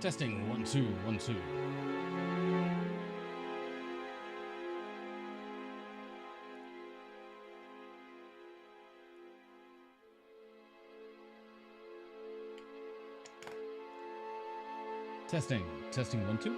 Testing, 1 2 1 2. Testing 1 2.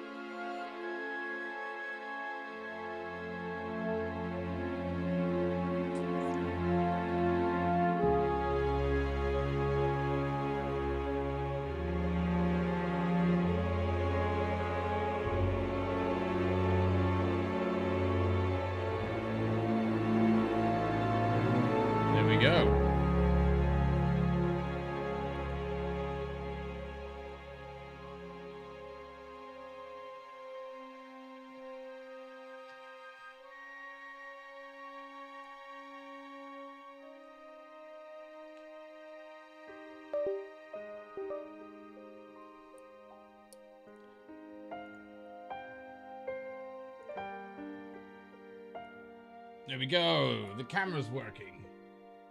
There we go. There we go. The camera's working.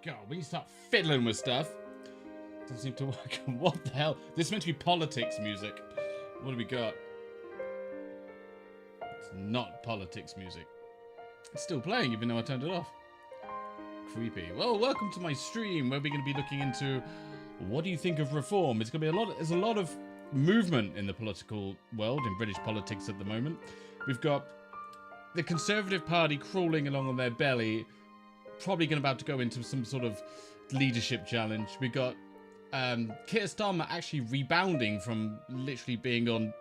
God, we start fiddling with stuff. Doesn't seem to work. What the hell? This is meant to be politics music. What do we got? It's not politics music. It's still playing even though I turned it off. Creepy. Well, welcome to my stream where we're going to be looking into what do you think of reform. It's going to be there's a lot of movement in the political world, in British politics at the moment. We've got the Conservative Party crawling along on their belly, probably about to go into some sort of leadership challenge. We got Keir Starmer actually rebounding from literally being on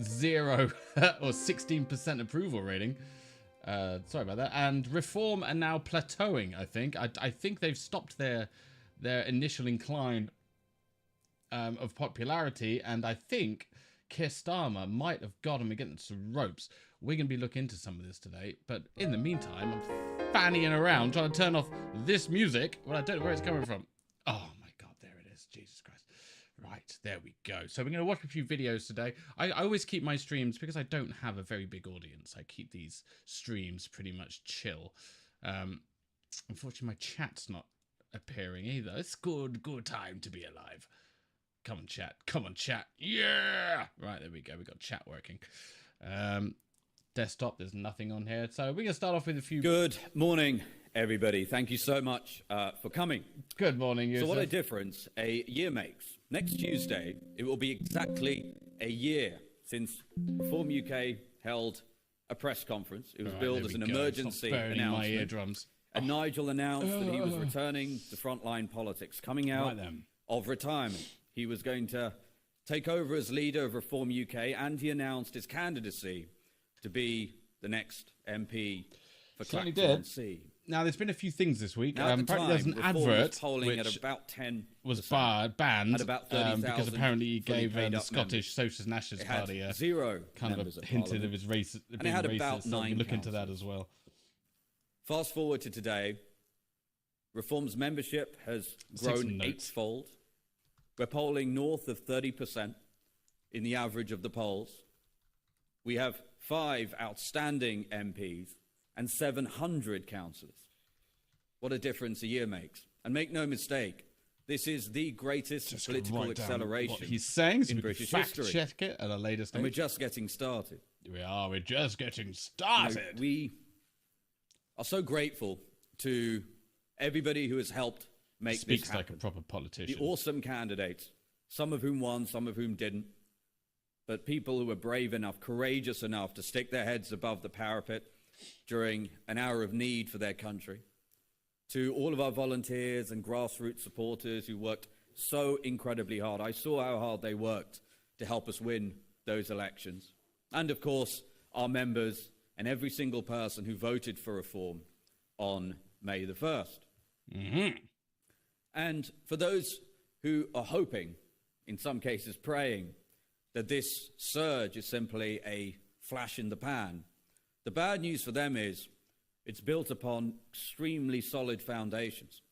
0 or 16% approval rating. Sorry about that. And Reform are now plateauing, I think. I think they've stopped their initial incline of popularity, and I think Keir Starmer might have got him against some ropes. We're going to be looking into some of this today, but in the meantime, I'm fannying around trying to turn off this music. Well, I don't know where it's coming from. Oh my God, there it is. Jesus Christ. Right, there we go. So we're going to watch a few videos today. I always keep my streams, because I don't have a very big audience, I keep these streams pretty much chill. Unfortunately, my chat's not appearing either. It's good time to be alive. Come on, chat. Come on, chat. Yeah! Right, there we go. We got chat working. Desktop, there's nothing on here. So we're going to start off with a few... Good morning, everybody. Thank you so much for coming. Good morning, Yusuf. So what a difference a year makes. Next Tuesday, it will be exactly a year since Reform UK held a press conference. It was billed as an emergency announcement. My eardrums. And Nigel announced that he was returning to frontline politics, coming out of retirement. He was going to take over as leader of Reform UK, and he announced his candidacy to be the next MP for Clacton-on-Sea. Now, there's been a few things this week. Now, Apparently, there's an advert polling at about 10 was banned at about 30,000 because apparently he gave the Scottish Socialist Nationalist Party a zero kind of a hinted of his race. And it had about 9 look into that as well. Fast forward to today, Reform's membership has grown eightfold. We're polling north of 30% in the average of the polls. We have 5 outstanding MPs and 700 councillors. What a difference a year makes. And make no mistake, this is the greatest political acceleration what he's saying, so in British history. Check it at a later stage. And we're just getting started. We're just getting started. We are so grateful to everybody who has helped make this happen. Like a proper politician. The awesome candidates, some of whom won, some of whom didn't, but people who were brave enough, courageous enough to stick their heads above the parapet during an hour of need for their country. To all of our volunteers and grassroots supporters who worked so incredibly hard. I saw how hard they worked to help us win those elections. And of course, our members and every single person who voted for Reform on May the 1st. Mm-hmm. And for those who are hoping, in some cases praying, that this surge is simply a flash in the pan, the bad news for them is it's built upon extremely solid foundations.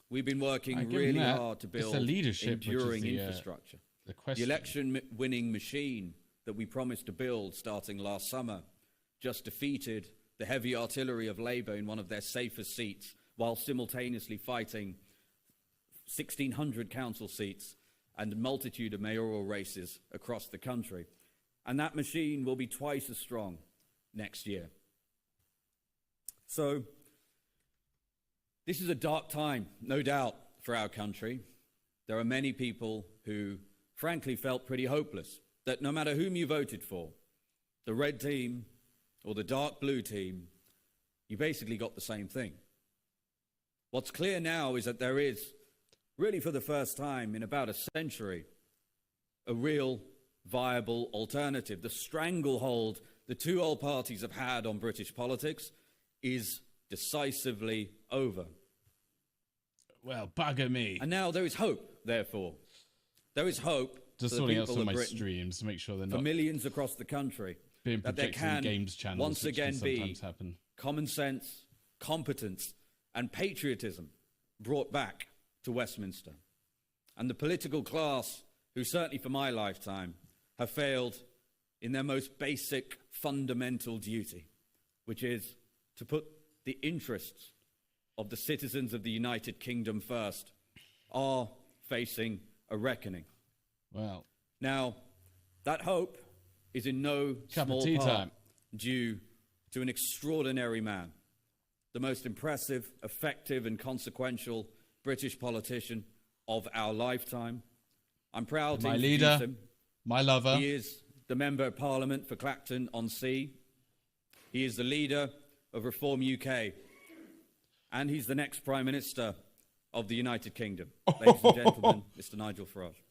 We've been working really hard to build enduring infrastructure. The election-winning machine that we promised to build starting last summer just defeated the heavy artillery of Labour in one of their safest seats, while simultaneously fighting 1,600 council seats and a multitude of mayoral races across the country. And that machine will be twice as strong next year. So, this is a dark time, no doubt, for our country. There are many people who, frankly, felt pretty hopeless, that no matter whom you voted for, the red team or the dark blue team, you basically got the same thing. What's clear now is that there is, really for the first time in about a century, a real viable alternative. The stranglehold the two old parties have had on British politics is decisively over. Well, bugger me. And now there is hope, therefore. There is hope Just for the sorting out people some of of my Britain, streams to make sure they're for not millions across the country, being that there projected in can games channels, once which again can be sometimes happen. common sense, competence, and patriotism brought back to Westminster. And the political class, who certainly for my lifetime have failed in their most basic, fundamental duty, which is to put the interests of the citizens of the United Kingdom first, are facing a reckoning. Well, now, that hope is in no Cup of small tea part time. due to an extraordinary man, the most impressive, effective, and consequential British politician of our lifetime. I'm proud to my introduce leader, him. my lover. He is the Member of Parliament for Clacton-on-Sea. He is the leader of Reform UK. And he's the next Prime Minister of the United Kingdom. Ladies and gentlemen, Mr. Nigel Farage.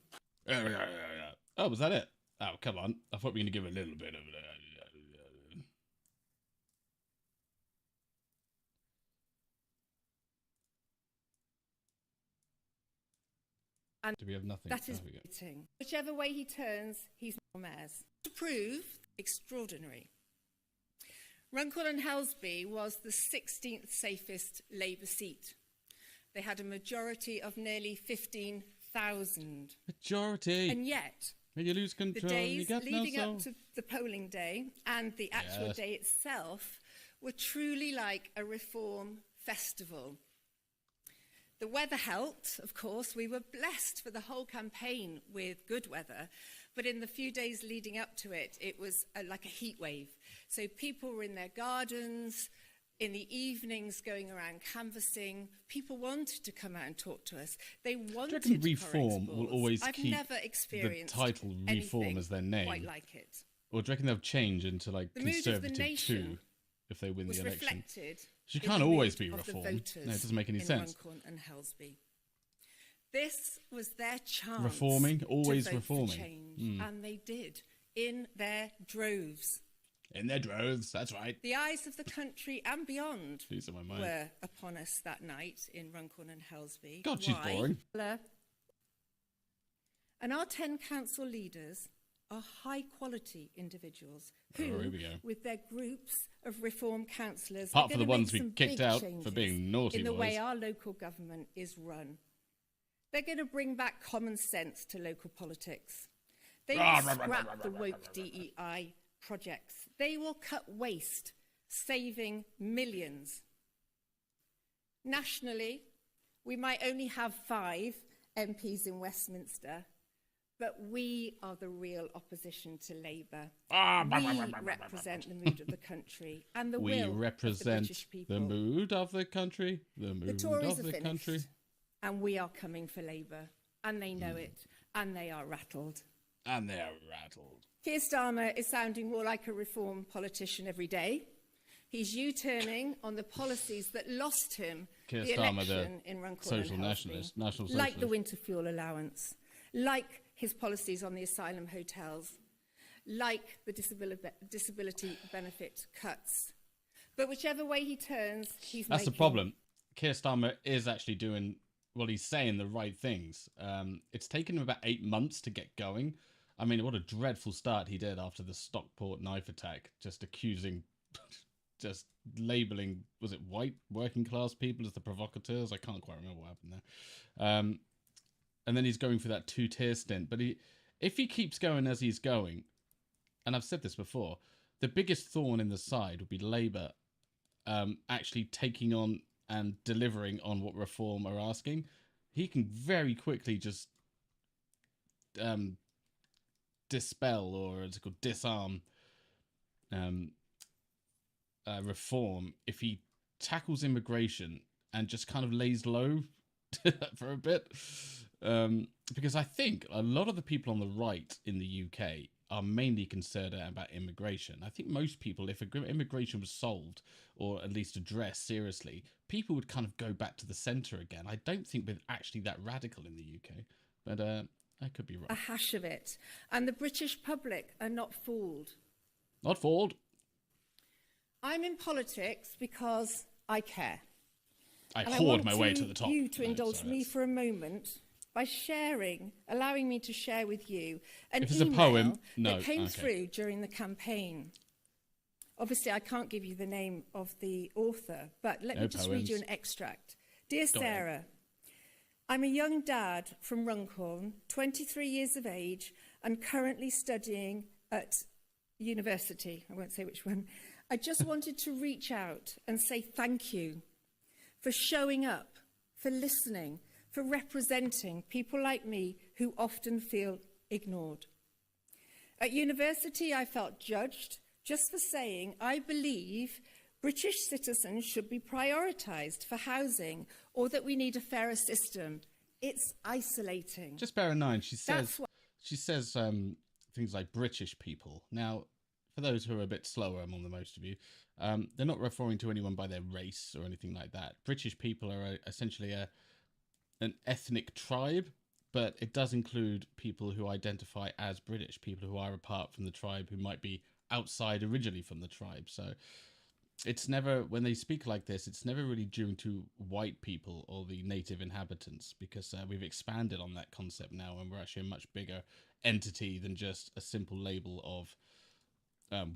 Oh, was that it? Oh, come on. I thought we were going to give a little bit of it. And Do we have nothing? that is Oh, we go. voting. Whichever way he turns, he's more mayors. To prove, extraordinary. Runcorn and Helsby was the 16th safest Labour seat. They had a majority of nearly 15,000. Majority. And yet, When you lose the control, you days get no leading soul. up to the polling day and the actual Yes. day itself were truly like a reform festival. The weather helped, of course. We were blessed for the whole campaign with good weather. But in the few days leading up to it, it was like a heat wave. So people were in their gardens, in the evenings going around canvassing. People wanted to come out and talk to us. They wanted Do you reckon Reform current will sports. always I've keep never experienced the title Reform anything as their name? quite like it. Or do you reckon they'll change into like The mood of the Conservative nation 2 if they win was the election? reflected She in can't the always mood be of the Reform. voters No, it doesn't make any in sense. Runcorn and Helsby. This was their chance Reforming, always to vote reforming. for change, and they did in their droves. In their droves, that's right. The eyes of the country and beyond These are my mind. were upon us that night in Runcorn and Helsby. God, she's Why? boring. And our 10 council leaders are high-quality individuals who, Oh, here we go. with their groups of reform councillors, Apart are from the gonna ones make we some kicked big out for changes being naughty in the boys. way our local government is run. They're going to bring back common sense to local politics. They will scrap the woke DEI projects. They will cut waste, saving millions. Nationally, we might only have 5 MPs in Westminster, but we are the real opposition to Labour. We represent the mood of the country and the We will of the represent British people. the mood of the country. The The mood Tories of are the country. finished, and we are coming for Labour, and they know it, and they are rattled. And they're rattled. Keir Starmer is sounding more like a reform politician every day. He's U-turning on the policies that lost him Keir the Starmer, the election in Runcorn social and Helsby, nationalist, national like the socialist. winter fuel allowance, like his policies on the asylum hotels, like the disability benefit cuts. But whichever way he turns, That's the problem. Keir Starmer is actually doing, well, he's saying the right things. It's taken him about 8 months to get going. I mean, what a dreadful start he did after the Stockport knife attack, just accusing, just labelling, was it white working class people as the provocateurs? I can't quite remember what happened there. And then he's going for that 2-tier stint. But if he keeps going as he's going, and I've said this before, the biggest thorn in the side would be Labour actually taking on and delivering on what Reform are asking. He can very quickly just dispel, or it's called disarm, reform if he tackles immigration and just kind of lays low for a bit. Because I think a lot of the people on the right in the UK are mainly concerned about immigration. I think most people, if immigration was solved or at least addressed seriously, people would kind of go back to the centre again. I don't think we're actually that radical in the UK, but I could be wrong. A hash of it. And the British public are not fooled. Not fooled. I'm in politics because I care. I And hoard my way to the top. I want you to No, indulge sorry, me that's- for a moment by allowing me to share with you an If it's a email poem, no, that came okay. through during the campaign. Obviously, I can't give you the name of the author, but let No me just read you poems. an extract. Dear Go ahead. Sarah, I'm a young dad from Runcorn, 23 years of age, and currently studying at university. I won't say which one. I just wanted to reach out and say thank you for showing up, for listening, for representing people like me who often feel ignored. At university, I felt judged just for saying I believe British citizens should be prioritised for housing, or that we need a fairer system. It's isolating. Just bear in mind, she That's says things like British people. Now, for those who are a bit slower among the most of you, they're not referring to anyone by their race or anything like that. British people are essentially an ethnic tribe, but it does include people who identify as British, people who are apart from the tribe, who might be outside originally from the tribe. So it's never, when they speak like this, it's never really due to white people or the native inhabitants, because we've expanded on that concept now, and we're actually a much bigger entity than just a simple label of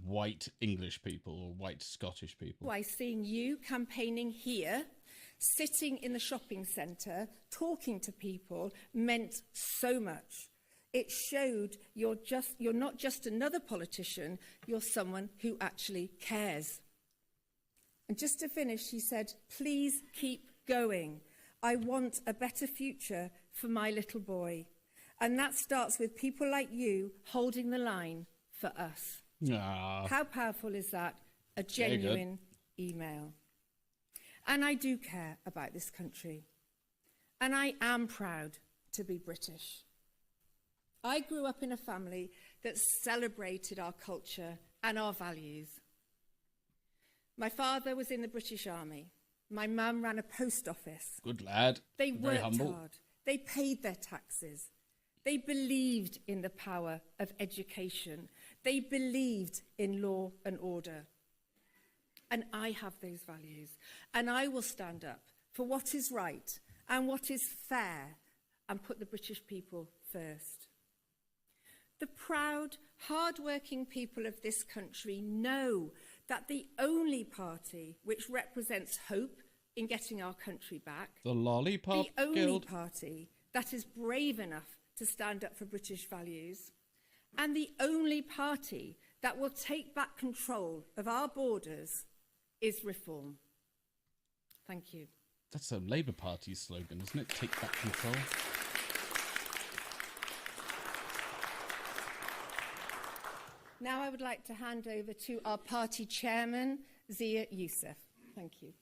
white English people or white Scottish people. why seeing you campaigning here, sitting in the shopping centre, talking to people, meant so much. It showed you're not just another politician, you're someone who actually cares. And just to finish, she said, please keep going. I want a better future for my little boy. And that starts with people like you holding the line for us. Ah, How powerful is that? A Very good. genuine email. And I do care about this country. And I am proud to be British. I grew up in a family that celebrated our culture and our values. My father was in the British Army. My mum ran a post office. good lad. They Very worked humble. hard. They paid their taxes. They believed in the power of education. They believed in law and order. And I have those values. And I will stand up for what is right and what is fair and put the British people first. The proud, hard-working people of this country know that the only party which represents hope in getting our country back, The Lollipop the only Guild. party that is brave enough to stand up for British values, and the only party that will take back control of our borders is Reform. Thank you. That's a Labour Party slogan, isn't it? Take back control. Now I would like to hand over to our party chairman, Zia Youssef. Thank you.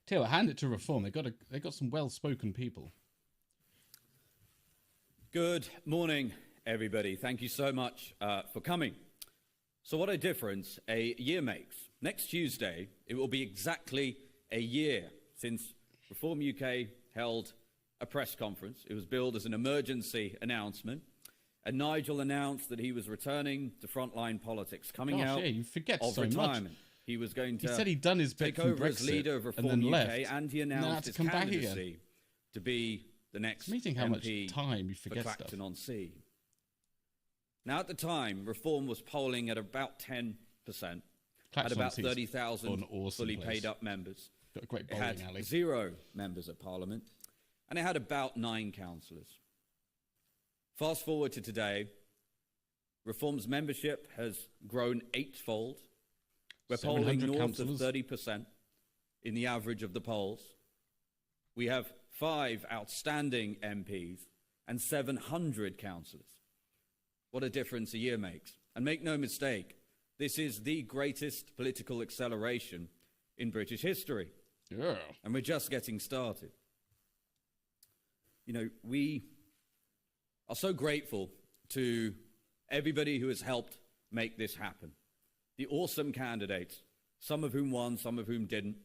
Tell you what, hand it to Reform. They got some well-spoken people. Good morning, everybody. Thank you so much for coming. So what a difference a year makes. Next Tuesday, it will be exactly a year since Reform UK held a press conference. It was billed as an emergency announcement, and Nigel announced that he was returning to frontline politics, coming Gosh, out yeah, you forget of so much. retirement. He was going to He said he'd done his bit take from over as Brexit leader of and Reform then UK, left. and he Now had announced to his come back again. candidacy to be the next It's amazing how much MP time you for forget stuff. Clacton-on-Sea. Now, at the time, Reform was polling at about 10%, had about Clacton-on-Sea's 30,000 an awesome fully place. paid up members. Got a great It bowling had alley. 0 members at Parliament, and it had about 9 councillors. Fast forward to today, Reform's membership has grown 8-fold. We're polling 700 north of councillors. 30% in the average of the polls. We have 5 outstanding MPs and 700 councillors. What a difference a year makes. And make no mistake, this is the greatest political acceleration in British history. Yeah. And we're just getting started. You know, we are so grateful to everybody who has helped make this happen. The awesome candidates, some of whom won, some of whom didn't,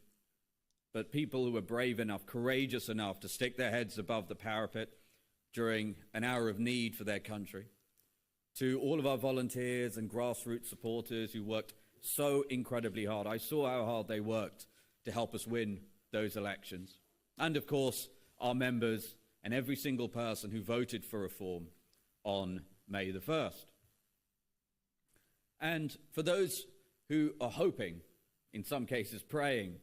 but people who were brave enough, courageous enough to stick their heads above the parapet during an hour of need for their country. To all of our volunteers and grassroots supporters who worked so incredibly hard. I saw how hard they worked to help us win those elections. And of course, our members and every single person who voted for reform on May the 1st. And for those who are hoping, in some cases praying,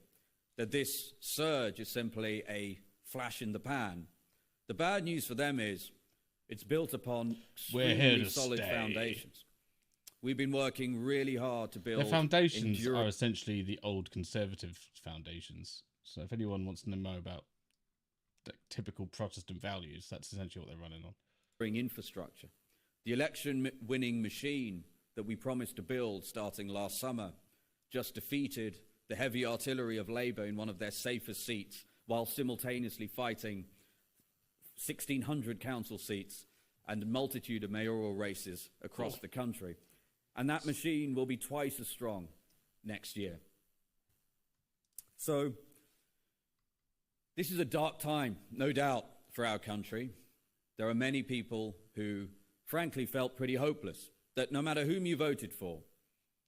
that this surge is simply a flash in the pan, the bad news for them is it's built upon extremely solid foundations. We've been working really hard to build... The foundations are essentially the old Conservative foundations. So if anyone wants to know about the typical Protestant values, that's essentially what they're running on. Infrastructure. The election-winning machine that we promised to build starting last summer just defeated the heavy artillery of Labour in one of their safest seats, while simultaneously fighting 1,600 council seats and a multitude of mayoral races across the country. And that machine will be twice as strong next year. So, this is a dark time, no doubt, for our country. There are many people who, frankly, felt pretty hopeless, that no matter whom you voted for,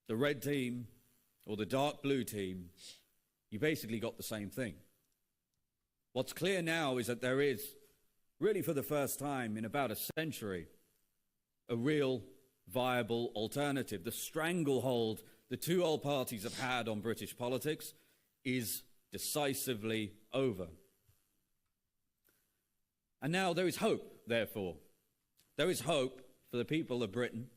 the red team or the dark blue team, you basically got the same thing. What's clear now is that there is, really for the first time in about a century, a real viable alternative. The stranglehold the two old parties have had on British politics is decisively over. And now there is hope, therefore. There is hope for the people of Britain,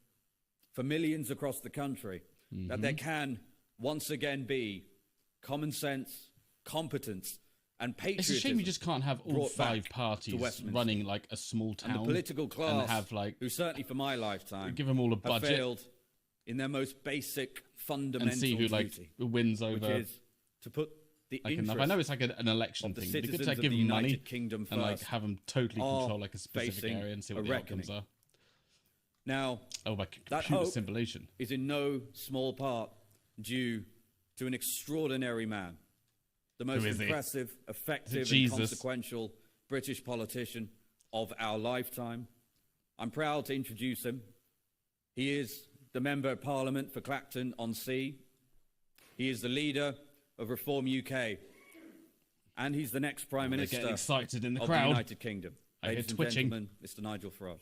for millions across the country, that there can once again be common sense, competence, and patriotism. It's a shame you just can't have all five parties running like a small town. And the political class, and have, like, who certainly for my lifetime, give them all a budget, have failed in their most basic, fundamental and see who duty, wins over. which is to put the interest. I know it's like an election thing. But you could give them money Kingdom and have them totally control like a specific area and see what the outcomes are. Now, by that computer hope simulation is in no small part due to an extraordinary man, the most impressive, effective, and consequential British politician of our lifetime. I'm proud to introduce him. He is the Member of Parliament for Clacton-on-Sea. He is the leader of Reform UK. And he's the next Prime Minister getting excited in the of crowd. the United Kingdom. I hear Ladies and twitching. gentlemen, Mr. Nigel Farage.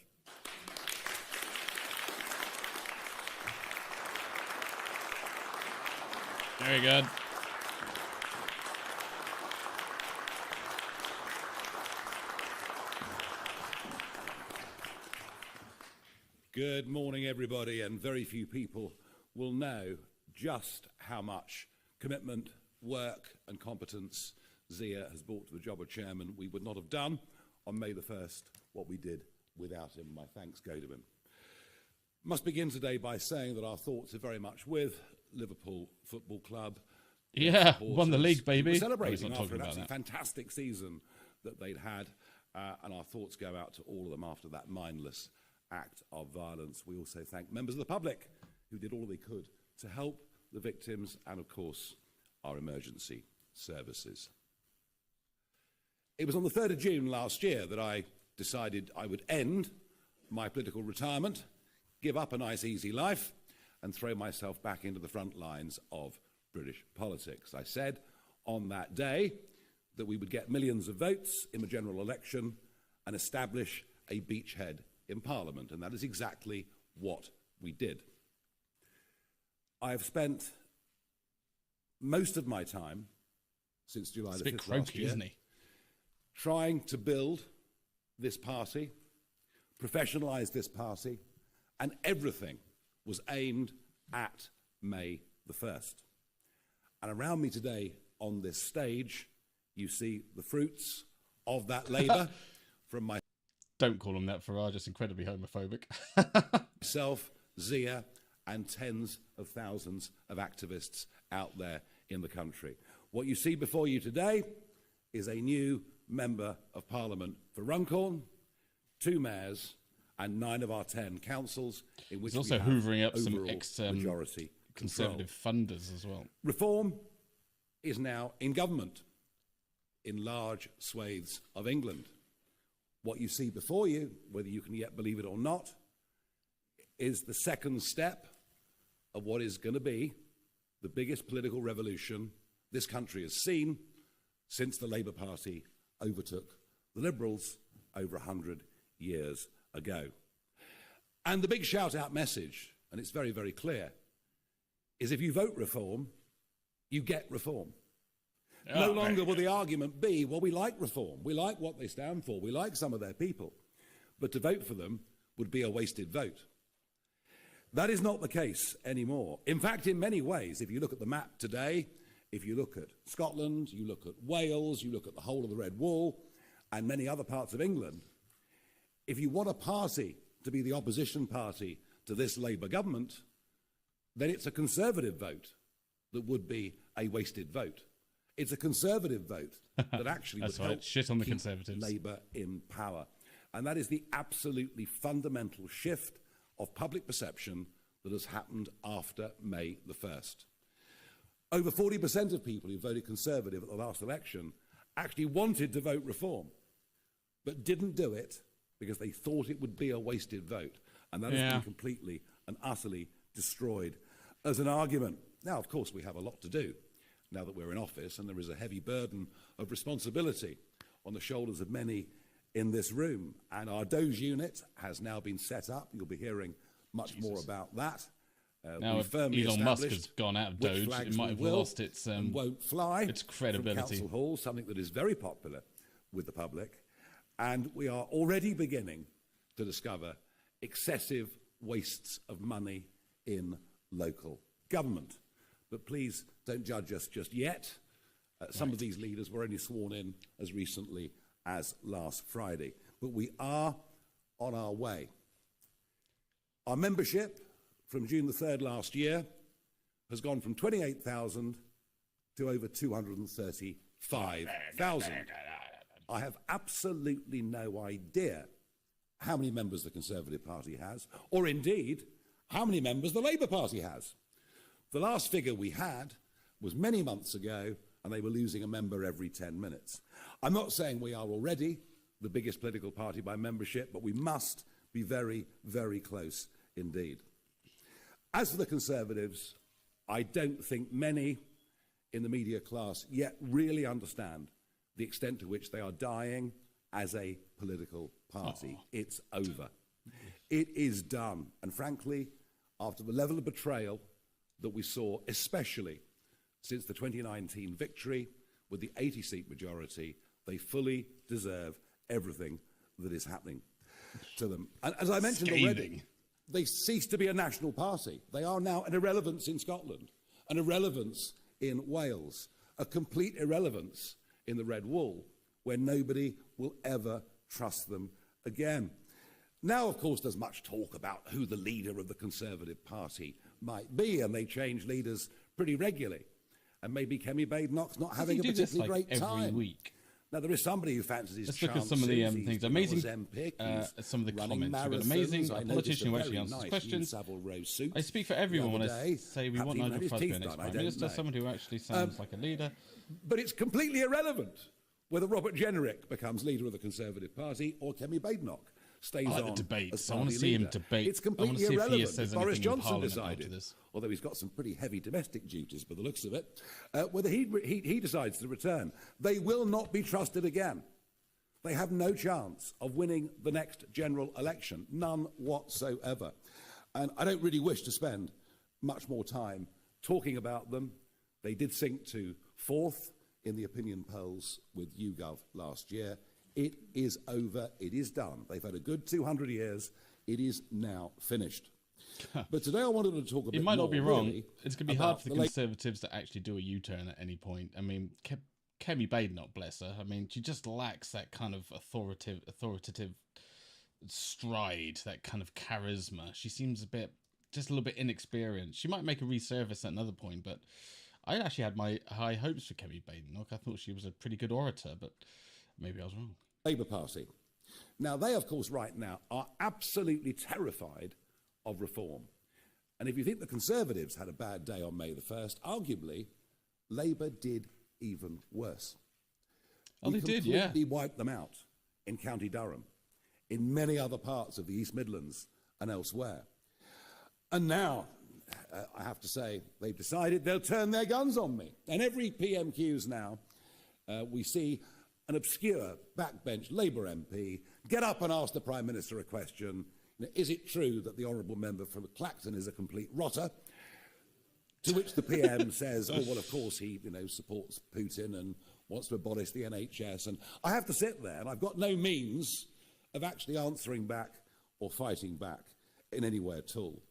Very good. Good morning, everybody, and very few people will know just how much commitment, work and competence Zia has brought to the job of chairman. We would not have done on May the 1st what we did without him. My thanks go to him. Must begin today by saying that our thoughts are very much with Liverpool Football Club. Yeah, won the league, baby. We're celebrating not after an talking about absolutely fantastic season that they'd had, and our thoughts go out to all of them after that mindless act of violence. We also thank members of the public who did all they could to help the victims and, of course, our emergency services. It was on the 3rd of June last year that I decided I would end my political retirement, give up a nice, easy life, and throw myself back into the front lines of British politics. I said on that day that we would get millions of votes in the general election and establish a beachhead in Parliament, and that is exactly what we did. I have spent most of my time since July the 5th last year, isn't he? trying to build this party, professionalise this party, and everything was aimed at May the 1st. And around me today on this stage, you see the fruits of that labour from my... Don't call him that, Farage. It's incredibly homophobic. Myself, Zia, and tens of thousands of activists out there in the country. What you see before you today is a new Member of Parliament for Runcorn, 2 mayors, and 9 of our 10 councils, in which He's also we have hoovering up some overall majority Conservative funders as well. Reform is now in government in large swathes of England. What you see before you, whether you can yet believe it or not, is the second step of what is going to be the biggest political revolution this country has seen since the Labour Party overtook the Liberals over 100 years ago. And the big shout-out message, and it's very, very clear, is if you vote reform, you get reform. No longer will the argument be, well, we like reform, we like what they stand for, we like some of their people, but to vote for them would be a wasted vote. That is not the case anymore. In fact, in many ways, if you look at the map today, if you look at Scotland, you look at Wales, you look at the whole of the Red Wall, and many other parts of England, if you want a party to be the opposition party to this Labour government, then it's a Conservative vote that would be a wasted vote. It's a Conservative vote that actually would help shit on the keep Conservatives. Labour in power. And that is the absolutely fundamental shift of public perception that has happened after May the 1st. Over 40% of people who voted Conservative at the last election actually wanted to vote reform, but didn't do it because they thought it would be a wasted vote. And that has been completely and utterly destroyed as an argument. Now, of course, we have a lot to do now that we're in office, and there is a heavy burden of responsibility on the shoulders of many in this room. And our Doge unit has now been set up. You'll be hearing much more about that. Now Elon Musk has gone out of Doge, it might have lost its won't fly its credibility. From Council Hall, something that is very popular with the public. And we are already beginning to discover excessive wastes of money in local government. But please don't judge us just yet. Some of these leaders were only sworn in as recently as last Friday. But we are on our way. Our membership from June the 3rd last year has gone from 28,000 to over 235,000. I have absolutely no idea how many members the Conservative Party has, or indeed, how many members the Labour Party has. The last figure we had was many months ago, and they were losing a member every 10 minutes. I'm not saying we are already the biggest political party by membership, but we must be very, very close indeed. As for the Conservatives, I don't think many in the media class yet really understand the extent to which they are dying as a political party. It's over. It is done. And frankly, after the level of betrayal that we saw, especially since the 2019 victory with the 80-seat majority, they fully deserve everything that is happening to them. And as I mentioned already, they cease to be a national party. They are now an irrelevance in Scotland, an irrelevance in Wales, a complete irrelevance in the Red Wall, where nobody will ever trust them again. Now, of course, there's much talk about who the leader of the Conservative Party might be, and they change leaders pretty regularly. And maybe Kemi Badenoch's not having a particularly great time. Every week. Now, there is somebody who fancies his Let's look at chances. some of the He's things. been Amazing, MPic, some of the running comments. We've got marathons. amazing I politician who noticed a actually very answers nice questions. Savile Row suit I speak for everyone when the I other day. say we Perhaps want even Nigel had his Farage to be teeth our next done, I Prime don't Minister, know. someone who actually sounds like a leader. But it's completely irrelevant whether Robert Jenrick becomes leader of the Conservative Party or Kemi Badenoch stays I like on the debates. as I want to party see him leader. debate. It's I want completely to see if irrelevant. he says Boris anything in Johnson Parliament after decided, this. although he's got some pretty heavy domestic duties by the looks of it, whether he decides to return. They will not be trusted again. They have no chance of winning the next general election, none whatsoever. And I don't really wish to spend much more time talking about them. They did sink to 4th in the opinion polls with YouGov last year. It is over. It is done. They've had a good 200 years. It is now finished. But today I wanted to talk a bit more. It might not be wrong. Really, it's going to be hard for the Conservatives to actually do a U-turn at any point. I mean, Kemi Badenoch, bless her. I mean, she just lacks that kind of authoritative stride, that kind of charisma. She seems just a little bit inexperienced. She might make a resurface at another point, but I actually had my high hopes for Kemi Badenoch. I thought she was a pretty good orator, but maybe I was wrong. Labour Party. Now, they, of course, right now are absolutely terrified of reform. And if you think the Conservatives had a bad day on May the 1st, arguably, Labour did even worse. Oh, they did, yeah. We completely wiped them out in County Durham, in many other parts of the East Midlands and elsewhere. And now, I have to say, they've decided they'll turn their guns on me. And every PMQs now, we see an obscure backbench Labour MP get up and ask the Prime Minister a question. You know, is it true that the honourable member from Clacton is a complete rotter? To which the PM says, oh, well, of course, he supports Putin and wants to abolish the NHS. And I have to sit there, and I've got no means of actually answering back or fighting back in any way at all.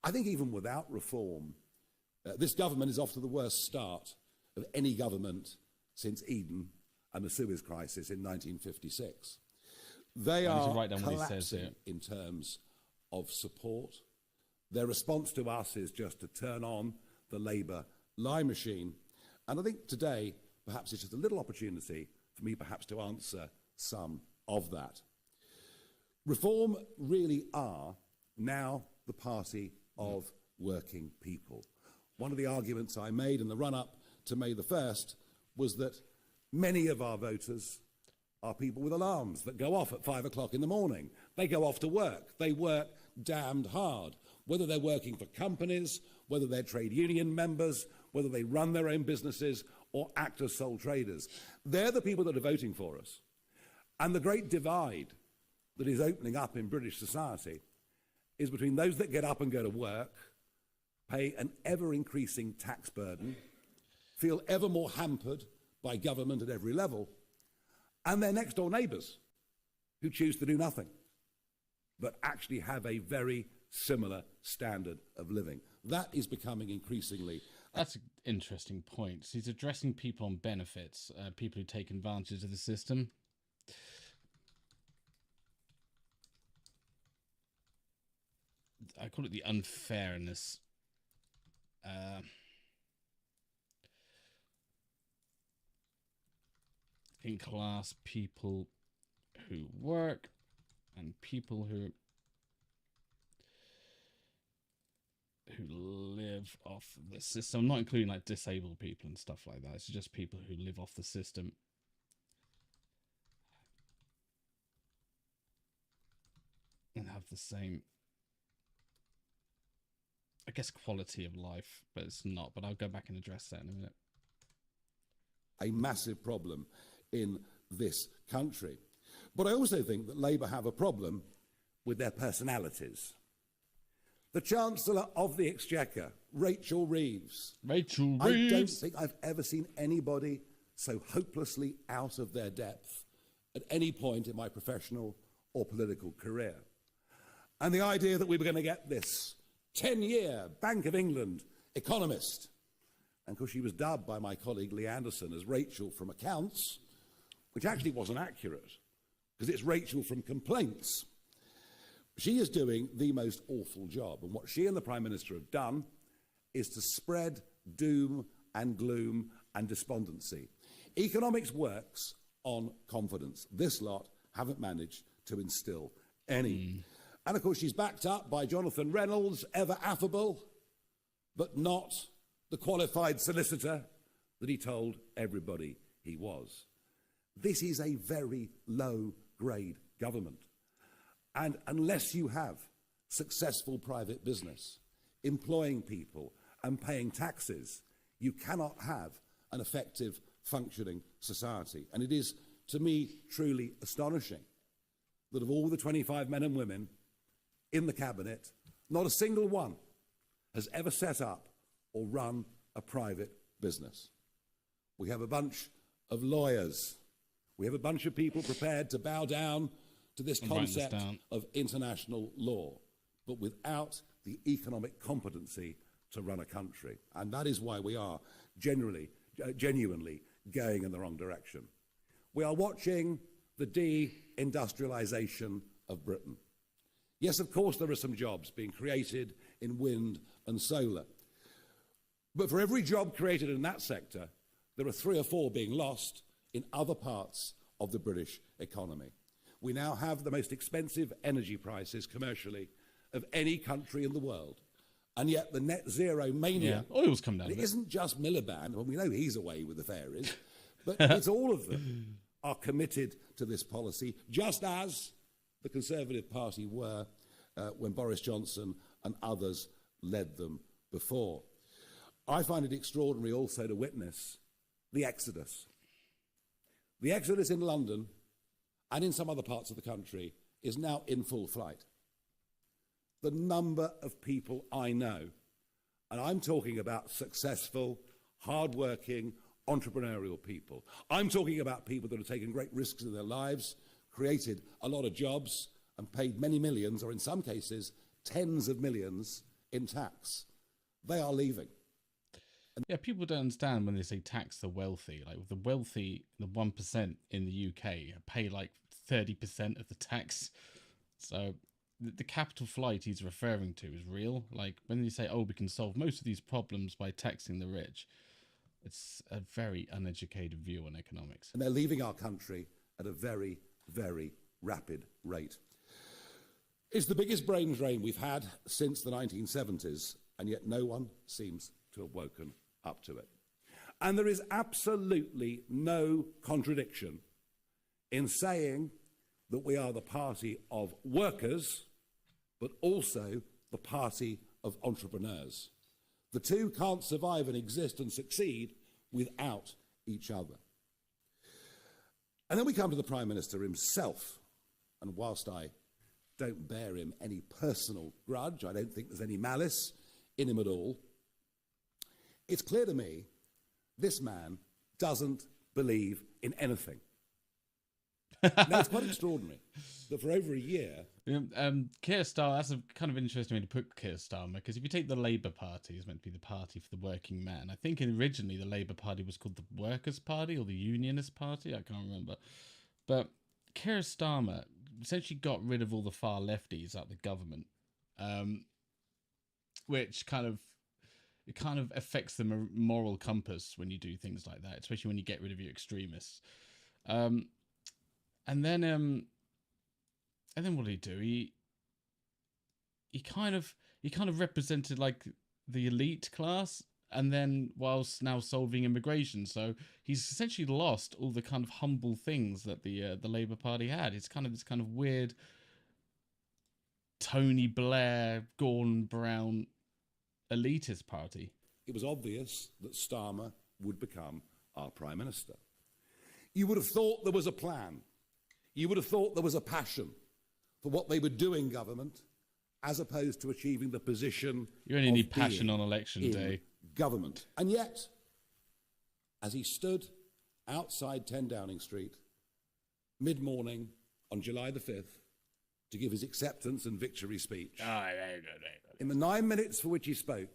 I think even without reform, this government is off to the worst start of any government since Eden and the Suez Crisis in 1956. They are collapsing in terms of support. Their response to us is just to turn on the Labour lie machine. And I think today, perhaps it's just a little opportunity for me perhaps to answer some of that. Reform really are now the party of working people. One of the arguments I made in the run-up to May the 1st was that many of our voters are people with alarms that go off at 5 o'clock in the morning. They go off to work. They work damned hard. Whether they're working for companies, whether they're trade union members, whether they run their own businesses or act as sole traders. They're the people that are voting for us. And the great divide that is opening up in British society is between those that get up and go to work, pay an ever-increasing tax burden, feel ever more hampered by government at every level, and their next-door neighbours who choose to do nothing, but actually have a very similar standard of living. That is becoming increasingly... That's an interesting point. He's addressing people on benefits, people who take advantage of the system. I call it the unfairness. In class people who work and people who live off the system. I'm not including like disabled people and stuff like that. It's just people who live off the system. And have the same, I guess, quality of life, but it's not. But I'll go back and address that in a minute. A massive problem in this country. But I also think that Labour have a problem with their personalities. The Chancellor of the Exchequer, Rachel Reeves. I don't think I've ever seen anybody so hopelessly out of their depth at any point in my professional or political career. And the idea that we were going to get this 10-year Bank of England economist, and of course she was dubbed by my colleague Lee Anderson as Rachel from accounts, which actually wasn't accurate, because it's Rachel from complaints. She is doing the most awful job, and what she and the Prime Minister have done is to spread doom and gloom and despondency. Economics works on confidence. This lot haven't managed to instill any. And of course she's backed up by Jonathan Reynolds, ever affable, but not the qualified solicitor that he told everybody he was. This is a very low-grade government. And unless you have successful private business, employing people and paying taxes, you cannot have an effective functioning society. And it is, to me, truly astonishing that of all the 25 men and women in the cabinet, not a single one has ever set up or run a private business. We have a bunch of lawyers. We have a bunch of people prepared to bow down to this concept of international law, but without the economic competency to run a country. And that is why we are genuinely going in the wrong direction. We are watching the de-industrialization of Britain. Yes, of course, there are some jobs being created in wind and solar. But for every job created in that sector, there are 3 or 4 being lost in other parts of the British economy. We now have the most expensive energy prices commercially of any country in the world. And yet the net zero mania, oil's come down. it isn't just Miliband, well, we know he's away with the fairies, but it's all of them are committed to this policy, just as the Conservative Party were when Boris Johnson and others led them before. I find it extraordinary also to witness the exodus. The exodus in London and in some other parts of the country is now in full flight. The number of people I know, and I'm talking about successful, hard-working, entrepreneurial people. I'm talking about people that have taken great risks in their lives, created a lot of jobs, and paid many millions, or in some cases, tens of millions in tax. They are leaving. Yeah, people don't understand when they say tax the wealthy. Like the wealthy, the 1% in the UK pay like 30% of the tax. So the capital flight he's referring to is real. Like when you say, oh, we can solve most of these problems by taxing the rich, it's a very uneducated view on economics. And they're leaving our country at a very, very rapid rate. It's the biggest brain drain we've had since the 1970s, and yet no one seems to have woken up to it. And there is absolutely no contradiction in saying that we are the party of workers, but also the party of entrepreneurs. The two can't survive and exist and succeed without each other. And then we come to the Prime Minister himself, and whilst I don't bear him any personal grudge, I don't think there's any malice in him at all, it's clear to me this man doesn't believe in anything. Now, it's quite extraordinary that for over a year... Keir Starmer, that's a kind of interesting way to put Keir Starmer, because if you take the Labour Party, it's meant to be the party for the working man. I think originally the Labour Party was called the Workers' Party or the Unionist Party, I can't remember. But Keir Starmer essentially got rid of all the far lefties out of the government, which kind of affects the moral compass when you do things like that, especially when you get rid of your extremists. And then what did he do? He kind of represented like the elite class, and then whilst now solving immigration. So he's essentially lost all the kind of humble things that the Labour Party had. It's kind of this kind of weird Tony Blair, Gordon Brown elitist party. It was obvious that Starmer would become our Prime Minister. You would have thought there was a plan. You would have thought there was a passion for what they would do in government, as opposed to achieving the position you only need passion on election day. Government. And yet, as he stood outside 10 Downing Street, mid-morning on July the 5th, to give his acceptance and victory speech, in the 9 minutes for which he spoke,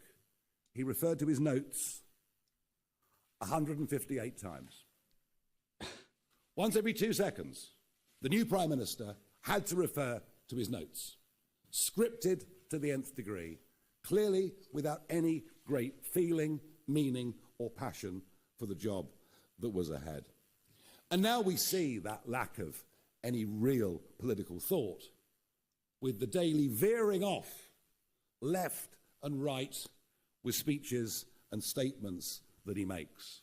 he referred to his notes 158 times. Once every 2 seconds, the new Prime Minister had to refer to his notes, scripted to the nth degree, clearly without any great feeling, meaning, or passion for the job that was ahead. And now we see that lack of any real political thought with the daily veering off left and right with speeches and statements that he makes.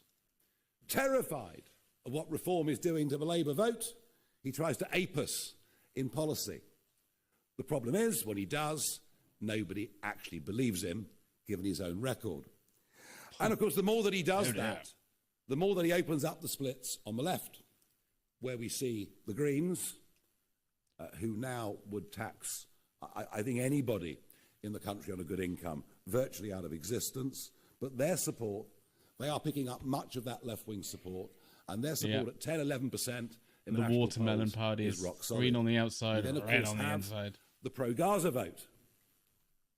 Terrified of what reform is doing to the Labour vote, he tries to ape us in policy. The problem is, when he does, nobody actually believes him, given his own record. And of course, the more that he does that, the more that he opens up the splits on the left, where we see the Greens, who now would tax, I think, anybody in the country on a good income, virtually out of existence. But their support, they are picking up much of that left-wing support, and their support at 10, 11% in the national Watermelon polls Party is rock solid. green on the outside, Then, of red course, on the have inside. The pro-Gaza vote,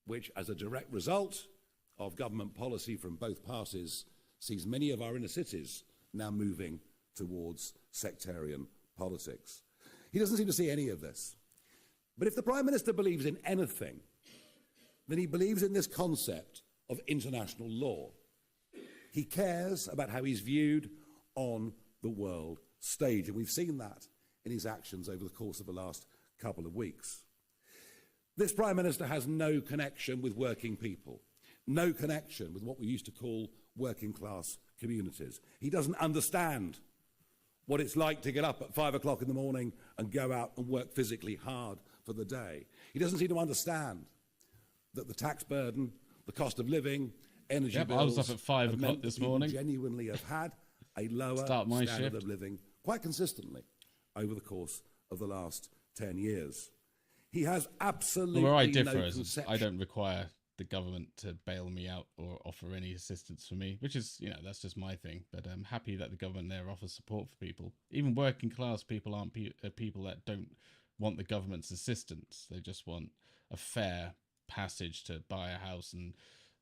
which, as a direct result of government policy from both parties, sees many of our inner cities now moving towards sectarian politics. He doesn't seem to see any of this. But if the Prime Minister believes in anything, then he believes in this concept of international law. He cares about how he's viewed on the world stage, and we've seen that in his actions over the course of the last couple of weeks. This Prime Minister has no connection with working people, no connection with what we used to call working class communities. He doesn't understand what it's like to get up at 5 o'clock in the morning and go out and work physically hard for the day. He doesn't seem to understand that the tax burden, the cost of living, energy bills... I was up at 5 have o'clock meant this that people morning. genuinely have had a lower standard of living quite consistently over the course of the last 10 years. He has absolutely where I no differ is conception. I don't require the government to bail me out or offer any assistance for me, which is, that's just my thing. But I'm happy that the government there offers support for people. Even working class people aren't people that don't want the government's assistance. They just want a fair passage to buy a house and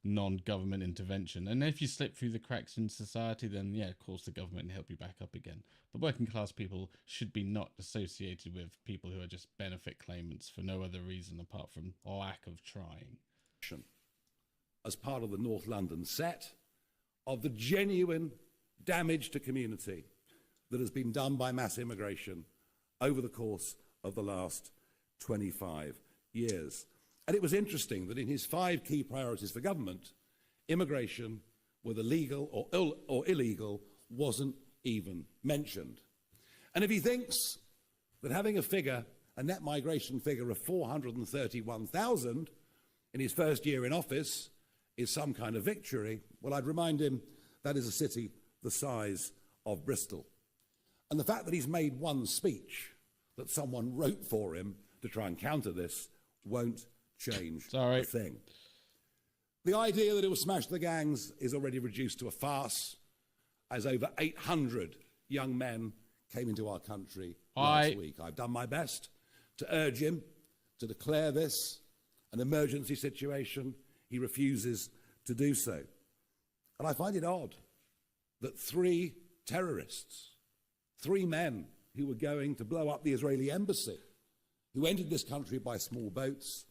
non-government intervention. And if you slip through the cracks in society, then yeah, of course the government can help you back up again. But working class people should be not associated with people who are just benefit claimants for no other reason apart from a lack of trying. As part of the North London set of the genuine damage to community that has been done by mass immigration over the course of the last 25 years. And it was interesting that in his 5 key priorities for government, immigration, whether legal or illegal, wasn't even mentioned. And if he thinks that having a net migration figure of 431,000 in his first year in office is some kind of victory, well, I'd remind him that is a city the size of Bristol. And the fact that he's made one speech that someone wrote for him to try and counter this won't change a thing. The idea that it will smash the gangs is already reduced to a farce, as over 800 young men came into our country last week. I've done my best to urge him to declare this an emergency situation. He refuses to do so. And I find it odd that 3 terrorists, 3 men who were going to blow up the Israeli embassy, who entered this country by small boats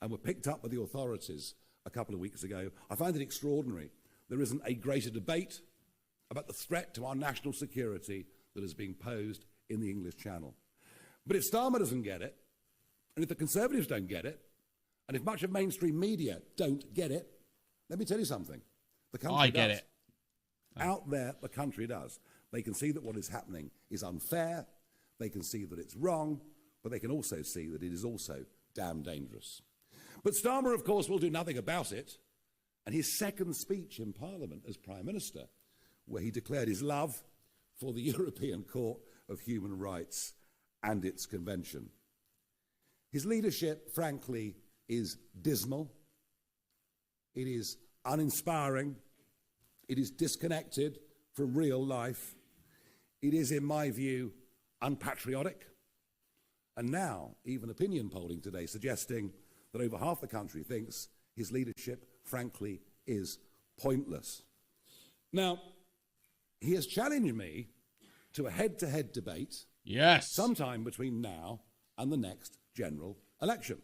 and were picked up by the authorities a couple of weeks ago, I find it extraordinary there isn't a greater debate about the threat to our national security that is being posed in the English Channel. But if Starmer doesn't get it, and if the Conservatives don't get it, and if much of mainstream media don't get it, let me tell you something. The country does. I get it. Out there, the country does. They can see that what is happening is unfair. They can see that it's wrong, but they can also see that it is also damn dangerous. But Starmer, of course, will do nothing about it. And his second speech in Parliament as Prime Minister, where he declared his love for the European Court of Human Rights and its convention. His leadership, frankly, is dismal. It is uninspiring. It is disconnected from real life. It is, in my view, unpatriotic. And now, even opinion polling today suggesting that over half the country thinks his leadership, frankly, is pointless. Now, he has challenged me to a head-to-head debate sometime between now and the next general election.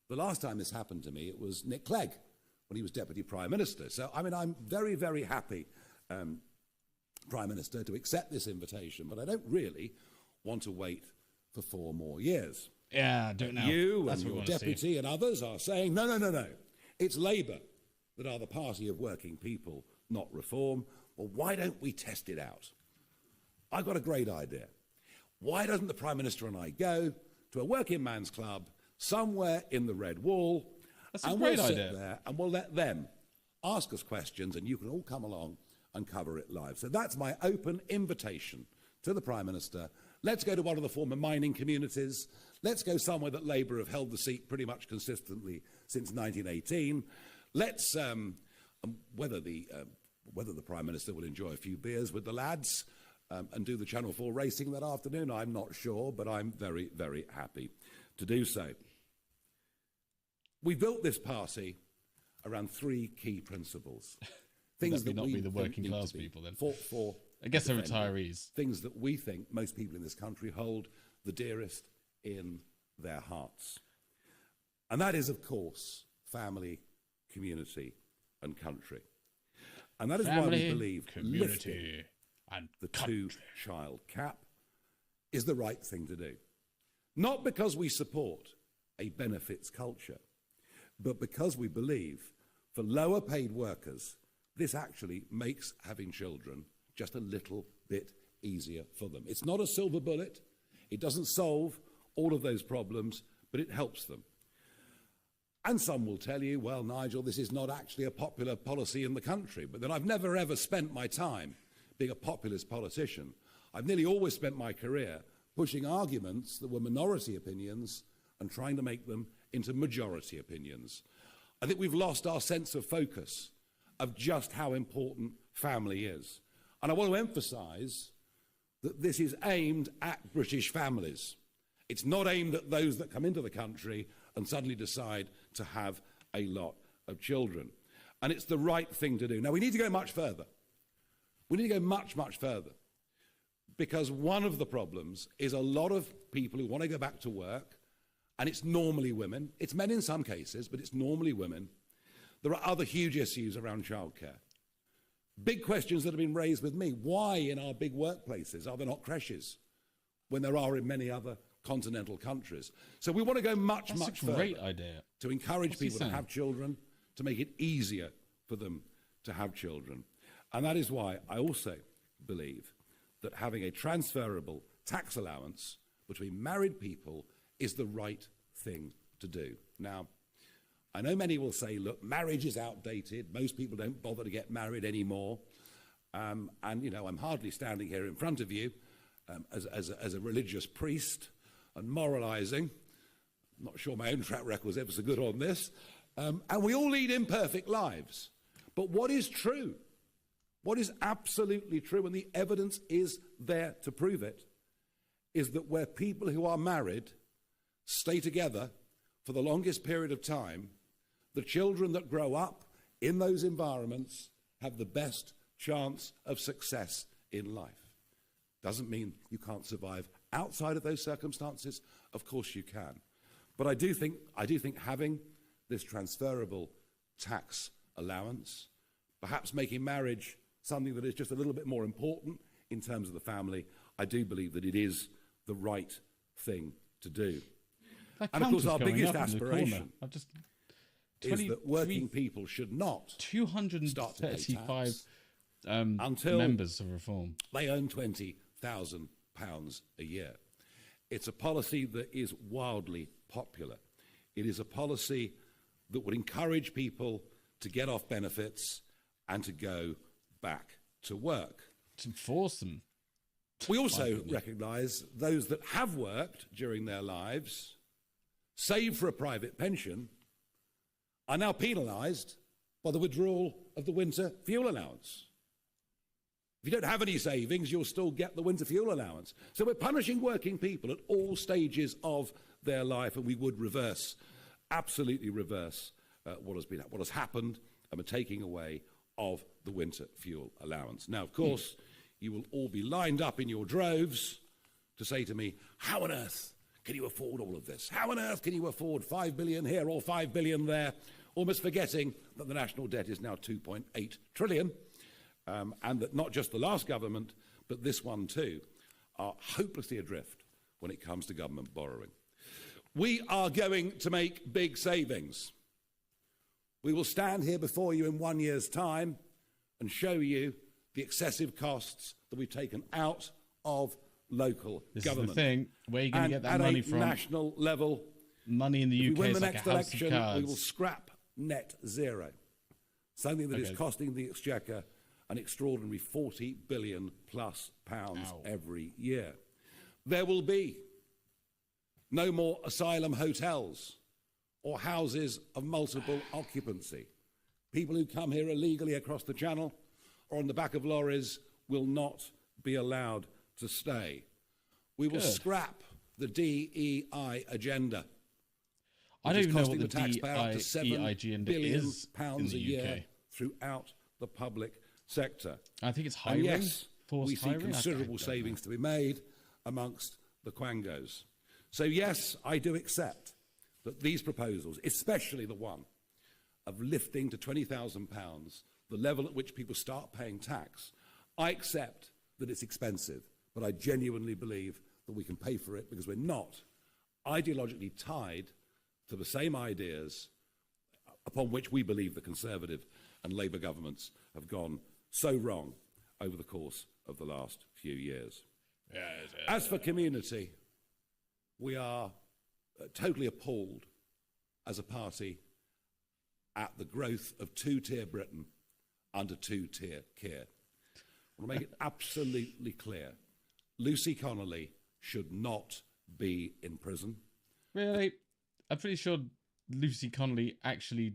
The last time this happened to me, it was Nick Clegg, when he was Deputy Prime Minister. So, I mean, I'm very, very happy, Prime Minister, to accept this invitation, but I don't really want to wait for 4 more years. Yeah, I don't know. You and your deputy and others are saying, no. It's Labour that are the party of working people, not Reform. Well, why don't we test it out? I've got a great idea. Why doesn't the Prime Minister and I go to a working man's club somewhere in the Red Wall? That's a great idea. We'll sit there and we'll let them ask us questions and you can all come along and cover it live. So that's my open invitation to the Prime Minister. Let's go to one of the former mining communities. Let's go somewhere that Labour have held the seat pretty much consistently since 1918. Let's, whether the Prime Minister will enjoy a few beers with the lads and do the Channel 4 racing that afternoon, I'm not sure, but I'm very, very happy to do so. We built this party around 3 key principles. Things that not we be the working think class need to be people then. fought for. I guess they're retirees. Things that we think most people in this country hold the dearest in their hearts. And that is, of course, family, community, and country. And that is why we believe lifting and the two-child cap is the right thing to do. Not because we support a benefits culture, but because we believe for lower paid workers, this actually makes having children just a little bit easier for them. It's not a silver bullet. It doesn't solve all of those problems, but it helps them. And some will tell you, well, Nigel, this is not actually a popular policy in the country. But then I've never, ever spent my time being a populist politician. I've nearly always spent my career pushing arguments that were minority opinions and trying to make them into majority opinions. I think we've lost our sense of focus of just how important family is. And I want to emphasise that this is aimed at British families. It's not aimed at those that come into the country and suddenly decide to have a lot of children. And it's the right thing to do. Now, we need to go much further. We need to go much, much further. Because one of the problems is a lot of people who want to go back to work, and it's normally women. It's men in some cases, but it's normally women. There are other huge issues around childcare. Big questions that have been raised with me. Why in our big workplaces are there not creches when there are in many other continental countries? So we want to go much, much further. Great idea. To encourage people to have children, to make it easier for them to have children. And that is why I also believe that having a transferable tax allowance between married people is the right thing to do. Now, I know many will say, look, marriage is outdated. Most people don't bother to get married anymore. And, you know, I'm hardly standing here in front of you as a religious priest and moralising. I'm not sure my own track record is ever so good on this. And we all lead imperfect lives. But what is true, what is absolutely true, and the evidence is there to prove it, is that where people who are married stay together for the longest period of time, the children that grow up in those environments have the best chance of success in life. Doesn't mean you can't survive outside of those circumstances. Of course you can. But I do think having this transferable tax allowance, perhaps making marriage something that is just a little bit more important in terms of the family, I do believe that it is the right thing to do. And of course our biggest aspiration is that working people should not start to pay tax until members of Reform. They earn £20,000 a year. It's a policy that is wildly popular. It is a policy that would encourage people to get off benefits and to go back to work. To force them. We also recognise those that have worked during their lives, saved for a private pension, are now penalised by the withdrawal of the winter fuel allowance. If you don't have any savings, you'll still get the winter fuel allowance. So we're punishing working people at all stages of their life, and we would reverse, absolutely reverse what has happened, and we're taking away of the winter fuel allowance. Now, of course, you will all be lined up in your droves to say to me, how on earth can you afford all of this? How on earth can you afford 5 billion here or 5 billion there? Almost forgetting that the national debt is now 2.8 trillion, and that not just the last government, but this one too, are hopelessly adrift when it comes to government borrowing. We are going to make big savings. We will stand here before you in 1 year's time and show you the excessive costs that we've taken out of local government. Is the thing. Where are you going to get that money from? At a national level, money in the UK if we win is the like next a house election, of cards. we will scrap net zero. Something that is costing the Exchequer an extraordinary £40 billion plus every year. There will be no more asylum hotels or houses of multiple occupancy. People who come here illegally across the channel or on the back of lorries will not be allowed to stay. We will scrap the DEI agenda. I don't even know what the DEI agenda is in the UK. Throughout the public sector. I think it's hiring. And yes, we see considerable savings to be made amongst the quangos. So yes, I do accept that these proposals, especially the one of lifting to £20,000 the level at which people start paying tax, I accept that it's expensive, but I genuinely believe that we can pay for it because we're not ideologically tied to the same ideas upon which we believe the Conservative and Labour governments have gone so wrong over the course of the last few years. As for community, we are totally appalled as a party at the growth of two-tier Britain under two-tier Keir. I want to make it absolutely clear. Lucy Connolly should not be in prison. Really? I'm pretty sure Lucy Connolly actually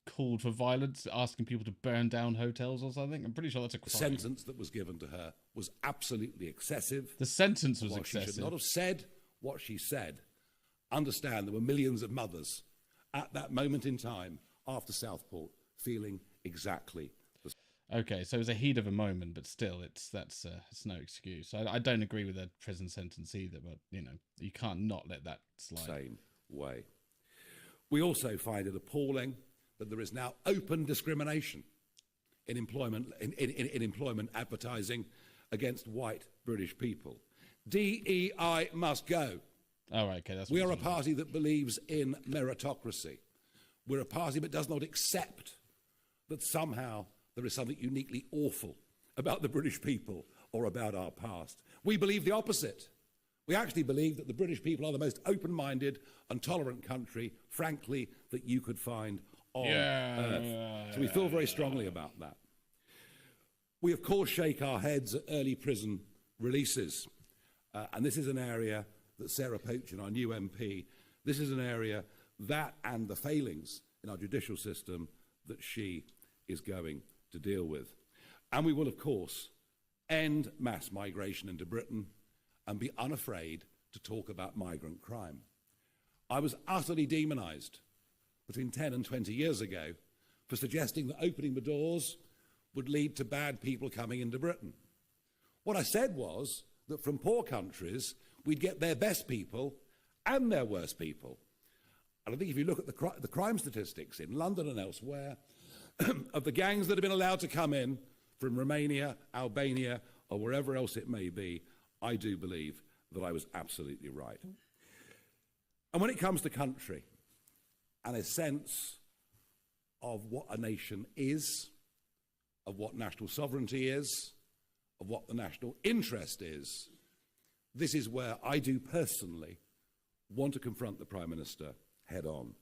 called for violence, asking people to burn down hotels or something. I'm pretty sure that's a crime. The sentence that was given to her was absolutely excessive. The sentence was While excessive. She should not have said what she said. Understand there were millions of mothers at that moment in time after Southport feeling exactly the same. Okay, so it was a heat of a moment, but still, it's no excuse. I don't agree with that prison sentence either, but you know, you can't not let that slide. Same way. We also find it appalling that there is now open discrimination in employment in employment advertising against white British people. DEI must go. All right, okay, that's. We are a party that believes in meritocracy. We're a party that does not accept that somehow there is something uniquely awful about the British people or about our past. We believe the opposite. We actually believe that the British people are the most open-minded and tolerant country, frankly, that you could find on Earth. So we feel very strongly about that. We, of course, shake our heads at early prison releases. And this is an area that Sarah Pochin, our new MP, this is an area that and the failings in our judicial system that she is going to deal with. And we will, of course, end mass migration into Britain and be unafraid to talk about migrant crime. I was utterly demonised between 10 and 20 years ago for suggesting that opening the doors would lead to bad people coming into Britain. What I said was that from poor countries, we'd get their best people and their worst people. And I think if you look at the crime statistics in London and elsewhere, of the gangs that have been allowed to come in from Romania, Albania, or wherever else it may be, I do believe that I was absolutely right. And when it comes to country and a sense of what a nation is, of what national sovereignty is, of what the national interest is, this is where I do personally want to confront the Prime Minister head on.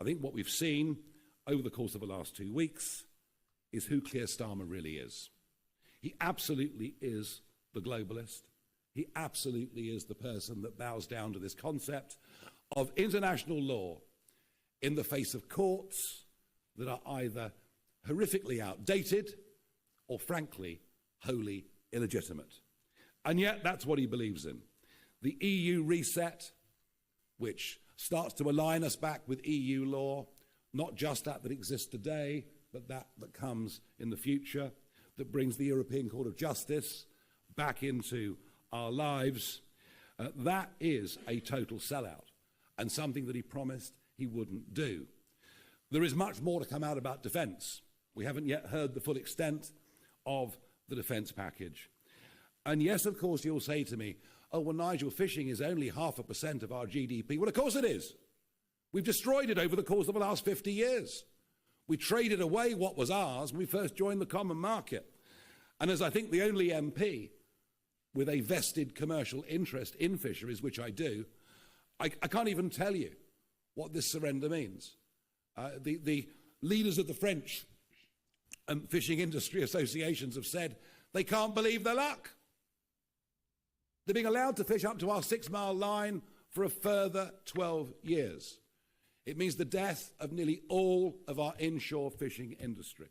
I think what we've seen over the course of the last 2 weeks is who Keir Starmer really is. He absolutely is the globalist. He absolutely is the person that bows down to this concept of international law in the face of courts that are either horrifically outdated or, frankly, wholly illegitimate. And yet that's what he believes in. The EU reset, which starts to align us back with EU law, not just that exists today, but that comes in the future, that brings the European Court of Justice back into our lives. That is a total sellout and something that he promised he wouldn't do. There is much more to come out about defence. We haven't yet heard the full extent of the defence package. And yes, of course, you'll say to me, oh, well, Nigel, fishing is only 0.5% of our GDP. Well, of course it is. We've destroyed it over the course of the last 50 years. We traded away what was ours when we first joined the common market. And as I think the only MP with a vested commercial interest in fisheries, which I do, I can't even tell you what this surrender means. The leaders of the French fishing industry associations have said they can't believe their luck. They're being allowed to fish up to our 6-mile line for a further 12 years. It means the death of nearly all of our inshore fishing industry.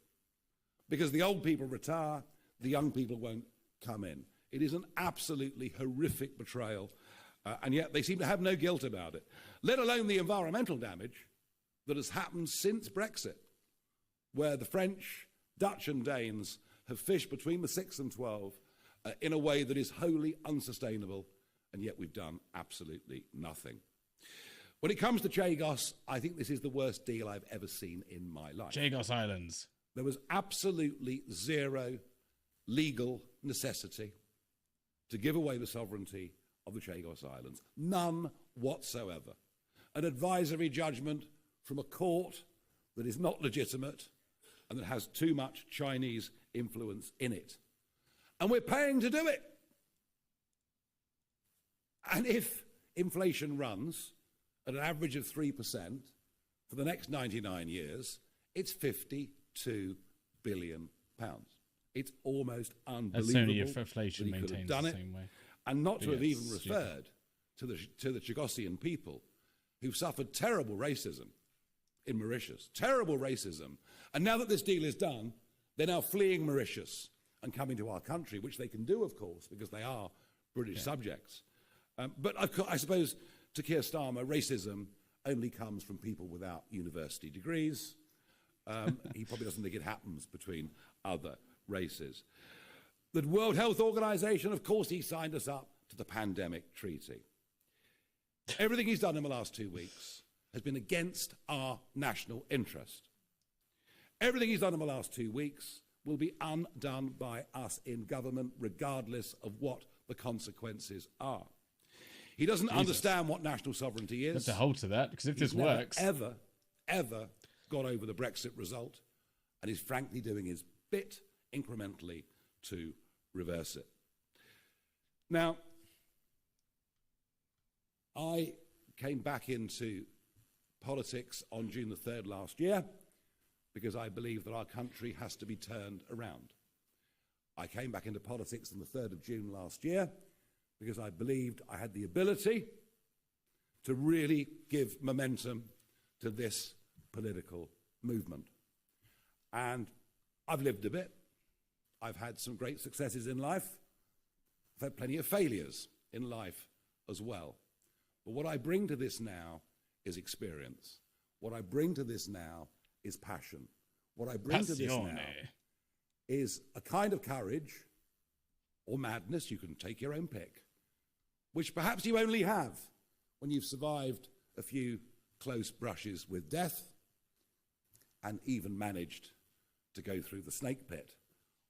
Because the old people retire, the young people won't come in. It is an absolutely horrific betrayal, and yet they seem to have no guilt about it, let alone the environmental damage that has happened since Brexit, where the French, Dutch and Danes have fished between the 6 and 12 in a way that is wholly unsustainable and yet we've done absolutely nothing. When it comes to Chagos, I think this is the worst deal I've ever seen in my life. Chagos Islands. There was absolutely zero legal necessity to give away the sovereignty of the Chagos Islands. None whatsoever. An advisory judgment from a court that is not legitimate and that has too much Chinese influence in it. And we're paying to do it. And if inflation runs at an average of 3% for the next 99 years, it's 52 billion pounds. It's almost unbelievable. That's only if inflation that he could have maintains done the it, same way. and not to have even Yes, referred to the Chagosian people who've suffered terrible racism in Mauritius, terrible racism. And now that this deal is done, they're now fleeing Mauritius and coming to our country, which they can do, of course, because they are British subjects. But I suppose to Keir Starmer, racism only comes from people without university degrees. He probably doesn't think it happens between other races. The World Health Organization, of course, he signed us up to the pandemic treaty. Everything he's done in the last 2 weeks has been against our national interest. Everything he's done in the last 2 weeks will be undone by us in government, regardless of what the consequences are. He doesn't understand what national sovereignty is. You have to hold to that, because if this He's never, works... ever got over the Brexit result, and is frankly doing his bit incrementally to reverse it. Now, I came back into politics on June the 3rd last year because I believe that our country has to be turned around. I came back into politics on the 3rd of June last year because I believed I had the ability to really give momentum to this political movement. And I've lived a bit. I've had some great successes in life. I've had plenty of failures in life as well. But what I bring to this now is experience. What I bring to this now is passion. What I bring to this now is a kind of courage or madness, you can take your own pick, which perhaps you only have when you've survived a few close brushes with death and even managed to go through the snake pit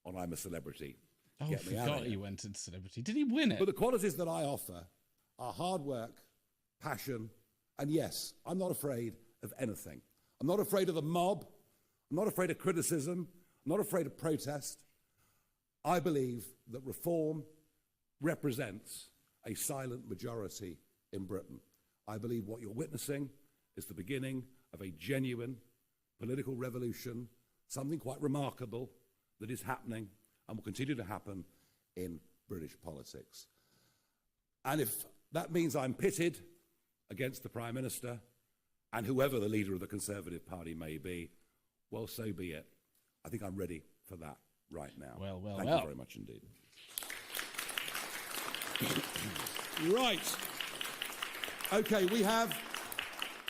on I'm a Celebrity. Oh, I Get me out of forgot here. he went into Celebrity. Did he win it? But the qualities that I offer are hard work, passion, and yes, I'm not afraid of anything. I'm not afraid of the mob. I'm not afraid of criticism. I'm not afraid of protest. I believe that reform represents a silent majority in Britain. I believe what you're witnessing is the beginning of a genuine political revolution, something quite remarkable that is happening and will continue to happen in British politics. And if that means I'm pitted against the Prime Minister and whoever the leader of the Conservative Party may be, well, so be it. I think I'm ready for that right now. Well, Thank you very much indeed. Right. Okay, we have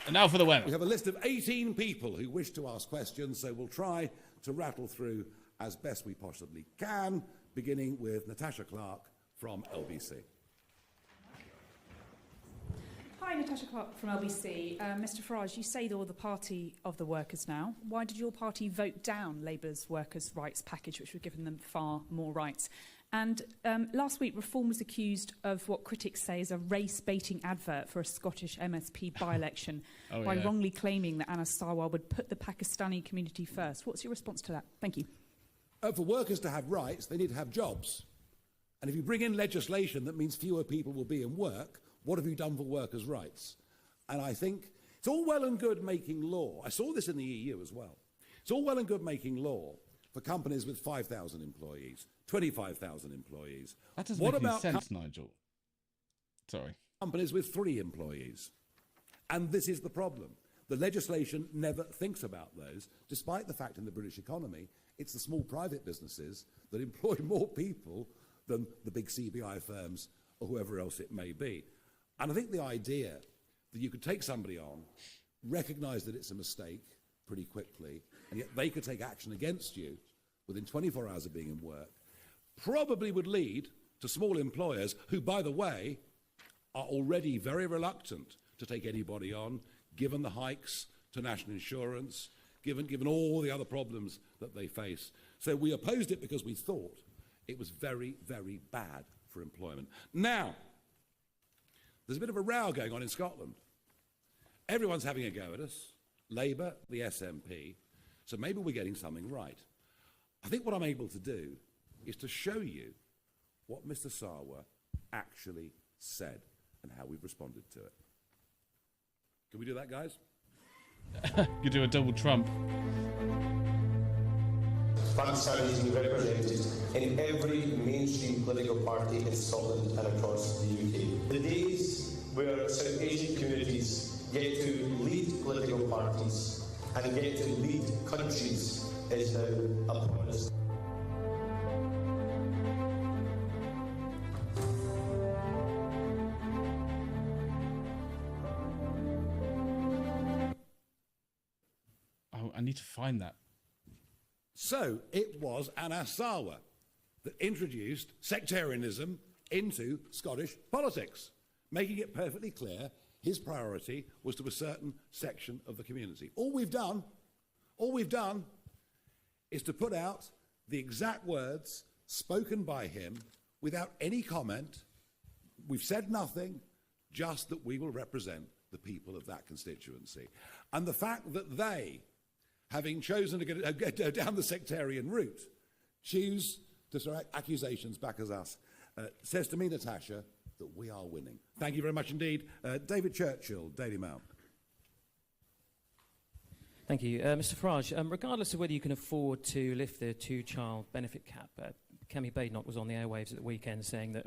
And now for the weather. a list of 18 people who wish to ask questions, so we'll try to rattle through as best we possibly can, beginning with Natasha Clark from LBC. Hi, Natasha Clark from LBC. Mr Farage, you say you're the party of the workers now. Why did your party vote down Labour's workers' rights package, which would have given them far more rights? And last week, Reform was accused of what critics say is a race-baiting advert for a Scottish MSP by-election by wrongly claiming that Anas Sarwar would put the Pakistani community first. What's your response to that? Thank you. For workers to have rights, they need to have jobs. And if you bring in legislation that means fewer people will be in work, what have you done for workers' rights? And I think it's all well and good making law. I saw this in the EU as well. It's all well and good making law for companies with 5,000 employees, 25,000 employees. That doesn't What make any about sense, Nigel. Sorry. companies with 3 employees? And this is the problem. The legislation never thinks about those, despite the fact in the British economy, it's the small private businesses that employ more people than the big CBI firms or whoever else it may be. And I think the idea that you could take somebody on, recognise that it's a mistake pretty quickly, and yet they could take action against you within 24 hours of being in work, probably would lead to small employers who, by the way, are already very reluctant to take anybody on, given the hikes to national insurance, given all the other problems that they face. So we opposed it because we thought it was very, very bad for employment. Now, there's a bit of a row going on in Scotland. Everyone's having a go at us, Labour, the SNP, so maybe we're getting something right. I think what I'm able to do is to show you what Mr. Sarwar actually said and how we've responded to it. Can we do that, guys? You do a double Trump. Pakistan is represented in every mainstream political party in Scotland and across the UK. The days where South Asian communities get to lead political parties and get to lead countries is now upon us. Oh, I need to find that. So it was Anas Sarwar that introduced sectarianism into Scottish politics, making it perfectly clear his priority was to a certain section of the community. All we've done is to put out the exact words spoken by him without any comment. We've said nothing, just that we will represent the people of that constituency. And the fact that they, having chosen to go down the sectarian route, choose to throw accusations back at us, says to me, Natasha, that we are winning. Thank you very much indeed. David Churchill, Daily Mail. Thank you. Mr Farage, regardless of whether you can afford to lift the two-child benefit cap, Kemi Badenoch was on the airwaves at the weekend saying that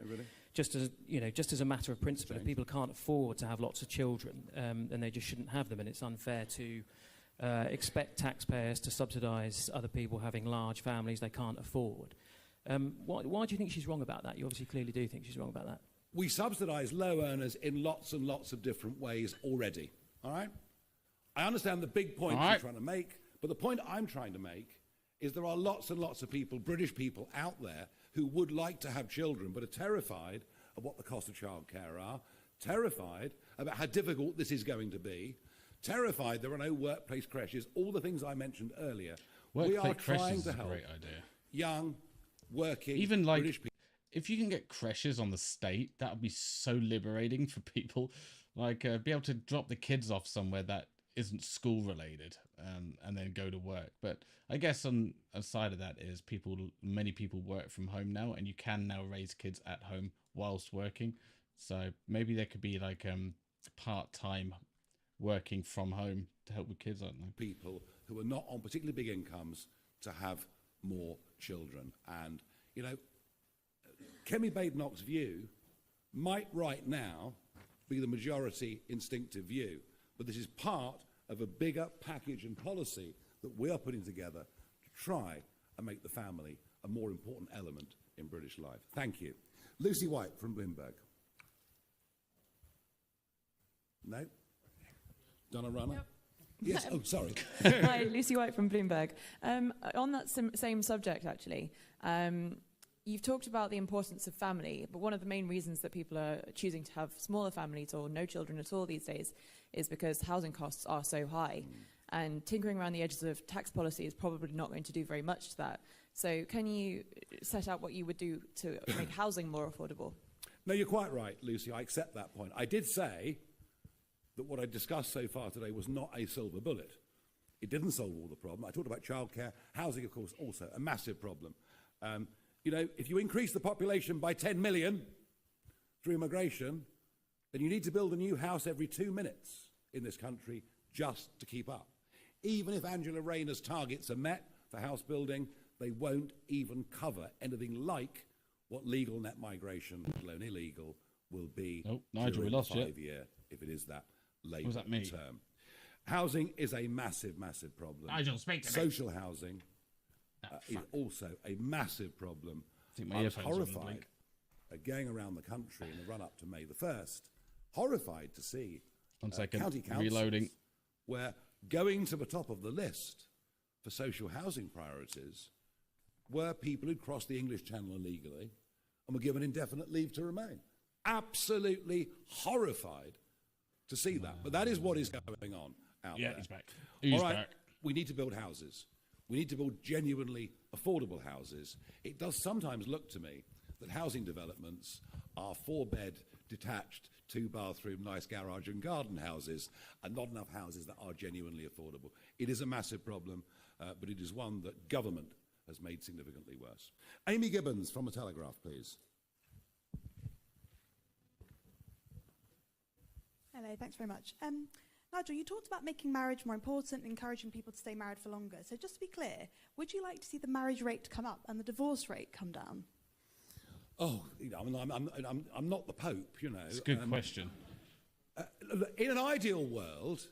just as a matter of principle, if people can't afford to have lots of children, then they just shouldn't have them, and it's unfair to expect taxpayers to subsidise other people having large families they can't afford. Why do you think she's wrong about that? You obviously clearly do think she's wrong about that. We subsidise low earners in lots and lots of different ways already, all right? I understand the big point you're trying to make, but the point I'm trying to make is there are lots and lots of people, British people out there, who would like to have children but are terrified of what the cost of childcare are, terrified about how difficult this is going to be, terrified there are no workplace creches, all the things I mentioned earlier. We are trying to help young, working, even like, British people. If you can get creches on the state, that would be so liberating for people. Like, be able to drop the kids off somewhere that isn't school related, and then go to work. But I guess on a side of that is many people work from home now, and you can now raise kids at home whilst working. So maybe there could be like part-time working from home to help with kids, I don't know. People who are not on particularly big incomes to have more children. And, you know, Kemi Badenoch's view might right now be the majority instinctive view, but this is part of a bigger package and policy that we are putting together to try and make the family a more important element in British life. Thank you. Lucy White from Bloomberg. No? Donna Runner? Yep. Yes, oh, sorry. Hi, Lucy White from Bloomberg. On that same subject, actually, you've talked about the importance of family, but one of the main reasons that people are choosing to have smaller families or no children at all these days is because housing costs are so high. And tinkering around the edges of tax policy is probably not going to do very much to that. So can you set out what you would do to make housing more affordable? No, you're quite right, Lucy. I accept that point. I did say that what I discussed so far today was not a silver bullet. It didn't solve all the problem. I talked about childcare. Housing, of course, also a massive problem. You know, if you increase the population by 10 million through immigration, then you need to build a new house every 2 minutes in this country just to keep up. Even if Angela Rayner's targets are met for house building, they won't even cover anything like what legal net migration, let alone illegal, will be Nigel, we lost 5 year, if it is that Labour that term. Housing is a massive, massive problem. Nigel, speak to me. Social housing is also a massive problem. I was horrified going around the country in the run-up to May the 1st, horrified to see county councils reloading, where going to the top of the list for social housing priorities were people who'd crossed the English Channel illegally and were given indefinite leave to remain. absolutely horrified to see that. But that is what is going on out there. Yeah, he's back. He's All right, back. we need to build houses. We need to build genuinely affordable houses. It does sometimes look to me that housing developments are 4-bed, detached, 2-bathroom, nice garage and garden houses, and not enough houses that are genuinely affordable. It is a massive problem, but it is one that government has made significantly worse. Amy Gibbons from The Telegraph, please. Hello, thanks very much. Nigel, you talked about making marriage more important and encouraging people to stay married for longer. So just to be clear, would you like to see the marriage rate come up and the divorce rate come down? Oh, you know, I'm not the Pope, you know. It's a good question. In an ideal world,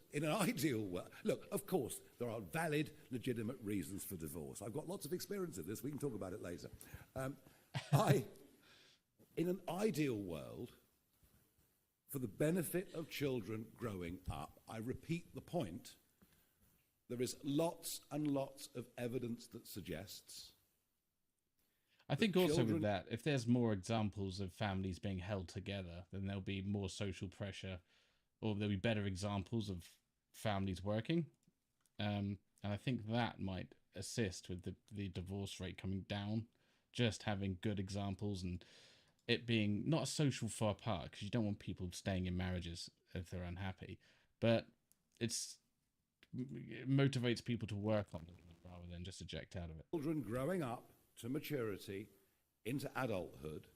look, of course, there are valid, legitimate reasons for divorce. I've got lots of experience of this. We can talk about it later. In an ideal world, for the benefit of children growing up, I repeat the point, there is lots and lots of evidence that suggests I think also with that, if there's more examples of families being held together, then there'll be more social pressure, or there'll be better examples of families working. And I think that might assist with the divorce rate coming down, just having good examples and it being not a social far apart, because you don't want people staying in marriages if they're unhappy, but it motivates people to work on it rather than just eject out of it. Children growing up to maturity, into adulthood,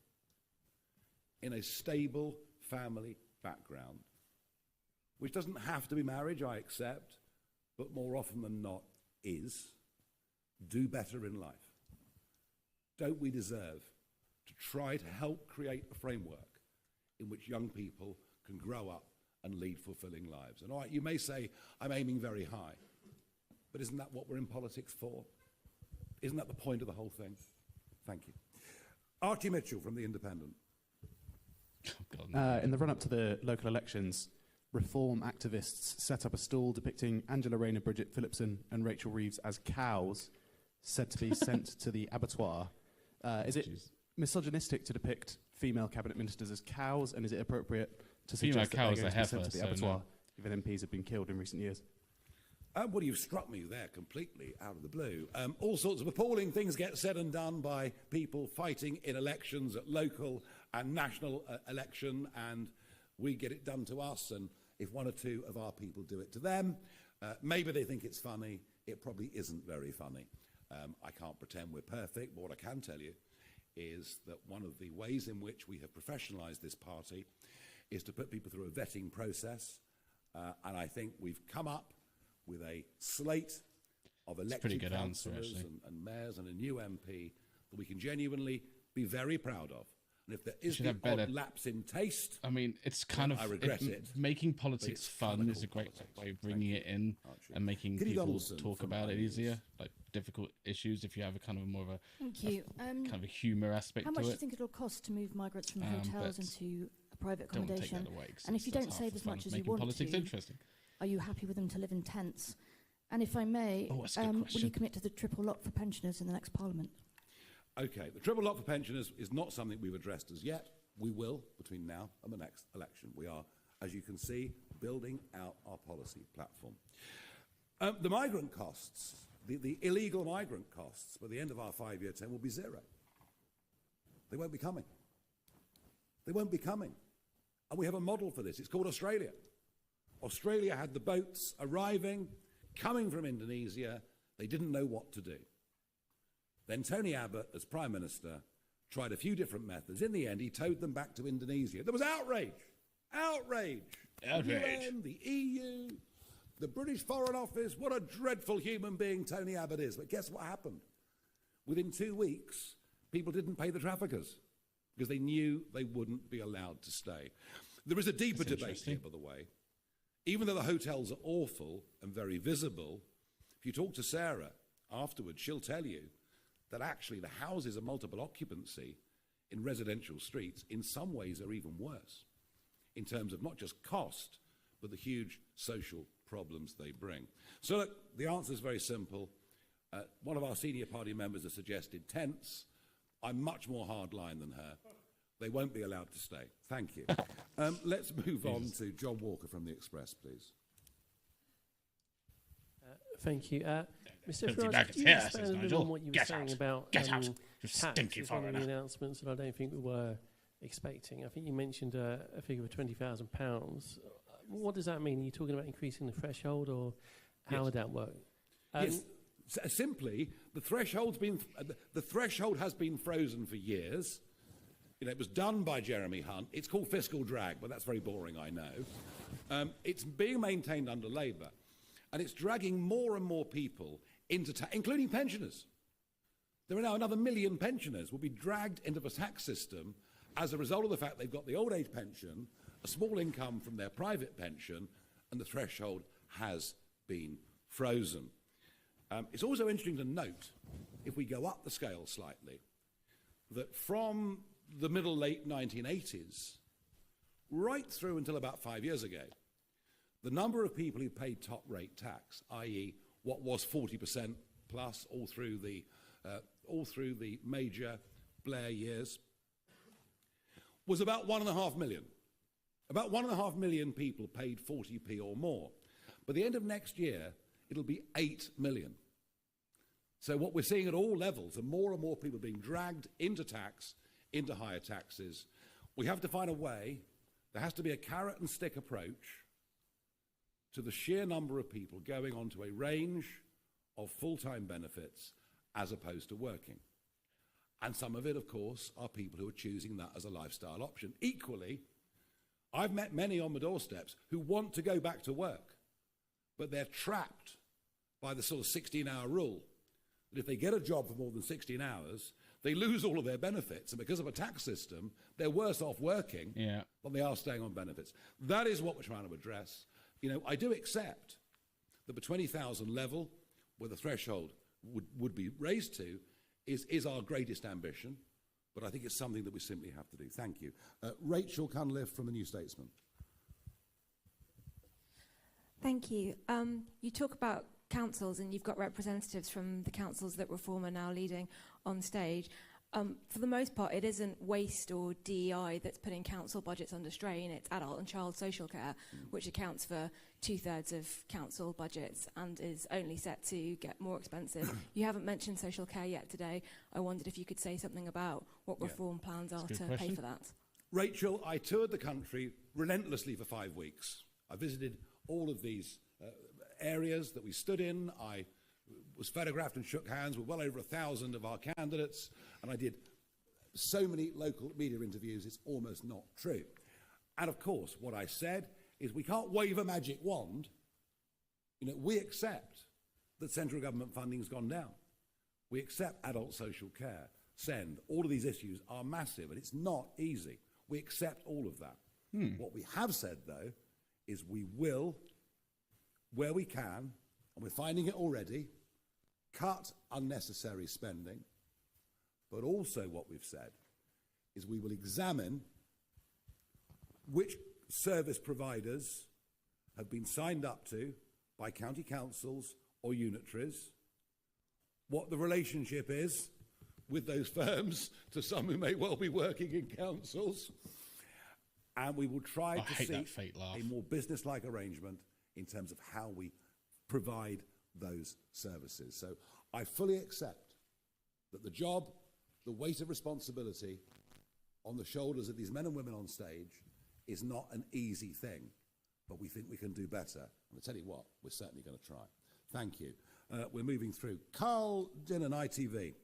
in a stable family background, which doesn't have to be marriage, I accept, but more often than not is, do better in life. Don't we deserve to try to help create a framework in which young people can grow up and lead fulfilling lives? And all right, you may say, I'm aiming very high, but isn't that what we're in politics for? Isn't that the point of the whole thing? Thank you. Archie Mitchell from The Independent. Oh, God. In the run-up to the local elections, reform activists set up a stall depicting Angela Rayner, Bridget Phillipson and Rachel Reeves as cows said to be sent to the abattoir. Is it misogynistic to depict female cabinet ministers as cows, and is it appropriate to suggest that they're going to be sent to the abattoir, given MPs have been killed in recent years? Well, you've struck me there completely out of the blue. All sorts of appalling things get said and done by people fighting in elections at local and national election, and we get it done to us, and if one or two of our people do it to them, maybe they think it's funny. It probably isn't very funny. I can't pretend we're perfect, but what I can tell you is that one of the ways in which we have professionalised this party is to put people through a vetting process, and I think we've come up with a slate of elected councillors and mayors and a new MP that we can genuinely be very proud of. And if there is the odd lapse in taste, I mean, it's kind of, I regret it. Making politics fun is a great way of bringing it in and making people talk about it easier, like difficult issues, if you have a kind of more of a, kind of a humour aspect to it. How much do you think it'll cost to move migrants from hotels into a private accommodation? And if you don't save as much as you want to, are you happy with them to live in tents? And if I may, will you commit to the triple lock for pensioners in the next Parliament? Okay, the triple lock for pensioners is not something we've addressed as yet. We will between now and the next election. We are, as you can see, building out our policy platform. The migrant costs, the illegal migrant costs, by the end of our 5-year term will be zero. They won't be coming. They won't be coming. And we have a model for this. It's called Australia. Australia had the boats arriving, coming from Indonesia. They didn't know what to do. Then Tony Abbott, as Prime Minister, tried a few different methods. In the end, he towed them back to Indonesia. There was outrage. Outrage. Outrage. The UN, the EU, the British Foreign Office. What a dreadful human being Tony Abbott is. But guess what happened? Within 2 weeks, people didn't pay the traffickers because they knew they wouldn't be allowed to stay. There is a deeper debate here, by the way. Even though the hotels are awful and very visible, if you talk to Sarah afterwards, she'll tell you that actually the houses of multiple occupancy in residential streets in some ways are even worse in terms of not just cost, but the huge social problems they bring. So look, the answer is very simple. One of our senior party members has suggested tents. I'm much more hardline than her. They won't be allowed to stay. Thank you. Let's move on to John Walker from The Express, please. Thank you. Mr. Farage, could you expand a bit on what you were saying about tax as one of the announcements that I don't think we were expecting? I think you mentioned a figure of £20,000. What does that mean? Are you talking about increasing the threshold, or how would that work? Yes. Simply, the threshold has been frozen for years. You know, it was done by Jeremy Hunt. It's called fiscal drag, but that's very boring, I know. It's being maintained under Labour, and it's dragging more and more people into tax, including pensioners. There are now another 1 million pensioners will be dragged into the tax system as a result of the fact they've got the old age pension, a small income from their private pension, and the threshold has been frozen. It's also interesting to note, if we go up the scale slightly, that from the late 1980s, right through until about 5 years ago, the number of people who paid top rate tax, i.e. what was 40% plus all through the major Blair years, was about 1.5 million. About 1.5 million people paid 40p or more. By the end of next year, it'll be 8 million. So what we're seeing at all levels are more and more people being dragged into tax, into higher taxes. We have to find a way. There has to be a carrot and stick approach to the sheer number of people going onto a range of full-time benefits as opposed to working. And some of it, of course, are people who are choosing that as a lifestyle option. Equally, I've met many on my doorsteps who want to go back to work, but they're trapped by the sort of 16-hour rule, that if they get a job for more than 16 hours, they lose all of their benefits, and because of a tax system, they're worse off working than they are staying on benefits. That is what we're trying to address. You know, I do accept that the 20,000 level, where the threshold would be raised to, is our greatest ambition, but I think it's something that we simply have to do. Thank you. Rachel Cunliffe from The New Statesman. Thank you. You talk about councils, and you've got representatives from the councils that Reform are now leading on stage. For the most part, it isn't waste or DEI that's putting council budgets under strain. It's adult and child social care, which accounts for 2/3 of council budgets and is only set to get more expensive. You haven't mentioned social care yet today. I wondered if you could say something about what Reform plans are to pay for that. Rachel, I toured the country relentlessly for 5 weeks. I visited all of these areas that we stood in. I was photographed and shook hands with well over 1,000 of our candidates, and I did so many local media interviews, it's almost not true. And of course, what I said is we can't wave a magic wand. You know, we accept that central government funding's gone down. We accept adult social care, SEND. All of these issues are massive, and it's not easy. We accept all of that. What we have said, though, is we will, where we can, and we're finding it already, cut unnecessary spending, but also what we've said is we will examine which service providers have been signed up to by county councils or unitaries, what the relationship is with those firms to some who may well be working in councils, and we will try to seek a more business-like arrangement in terms of how we provide those services. So I fully accept that the job, the weight of responsibility on the shoulders of these men and women on stage is not an easy thing, but we think we can do better. And I tell you what, we're certainly going to try. Thank you. We're moving through. Carl Dinnan, ITV.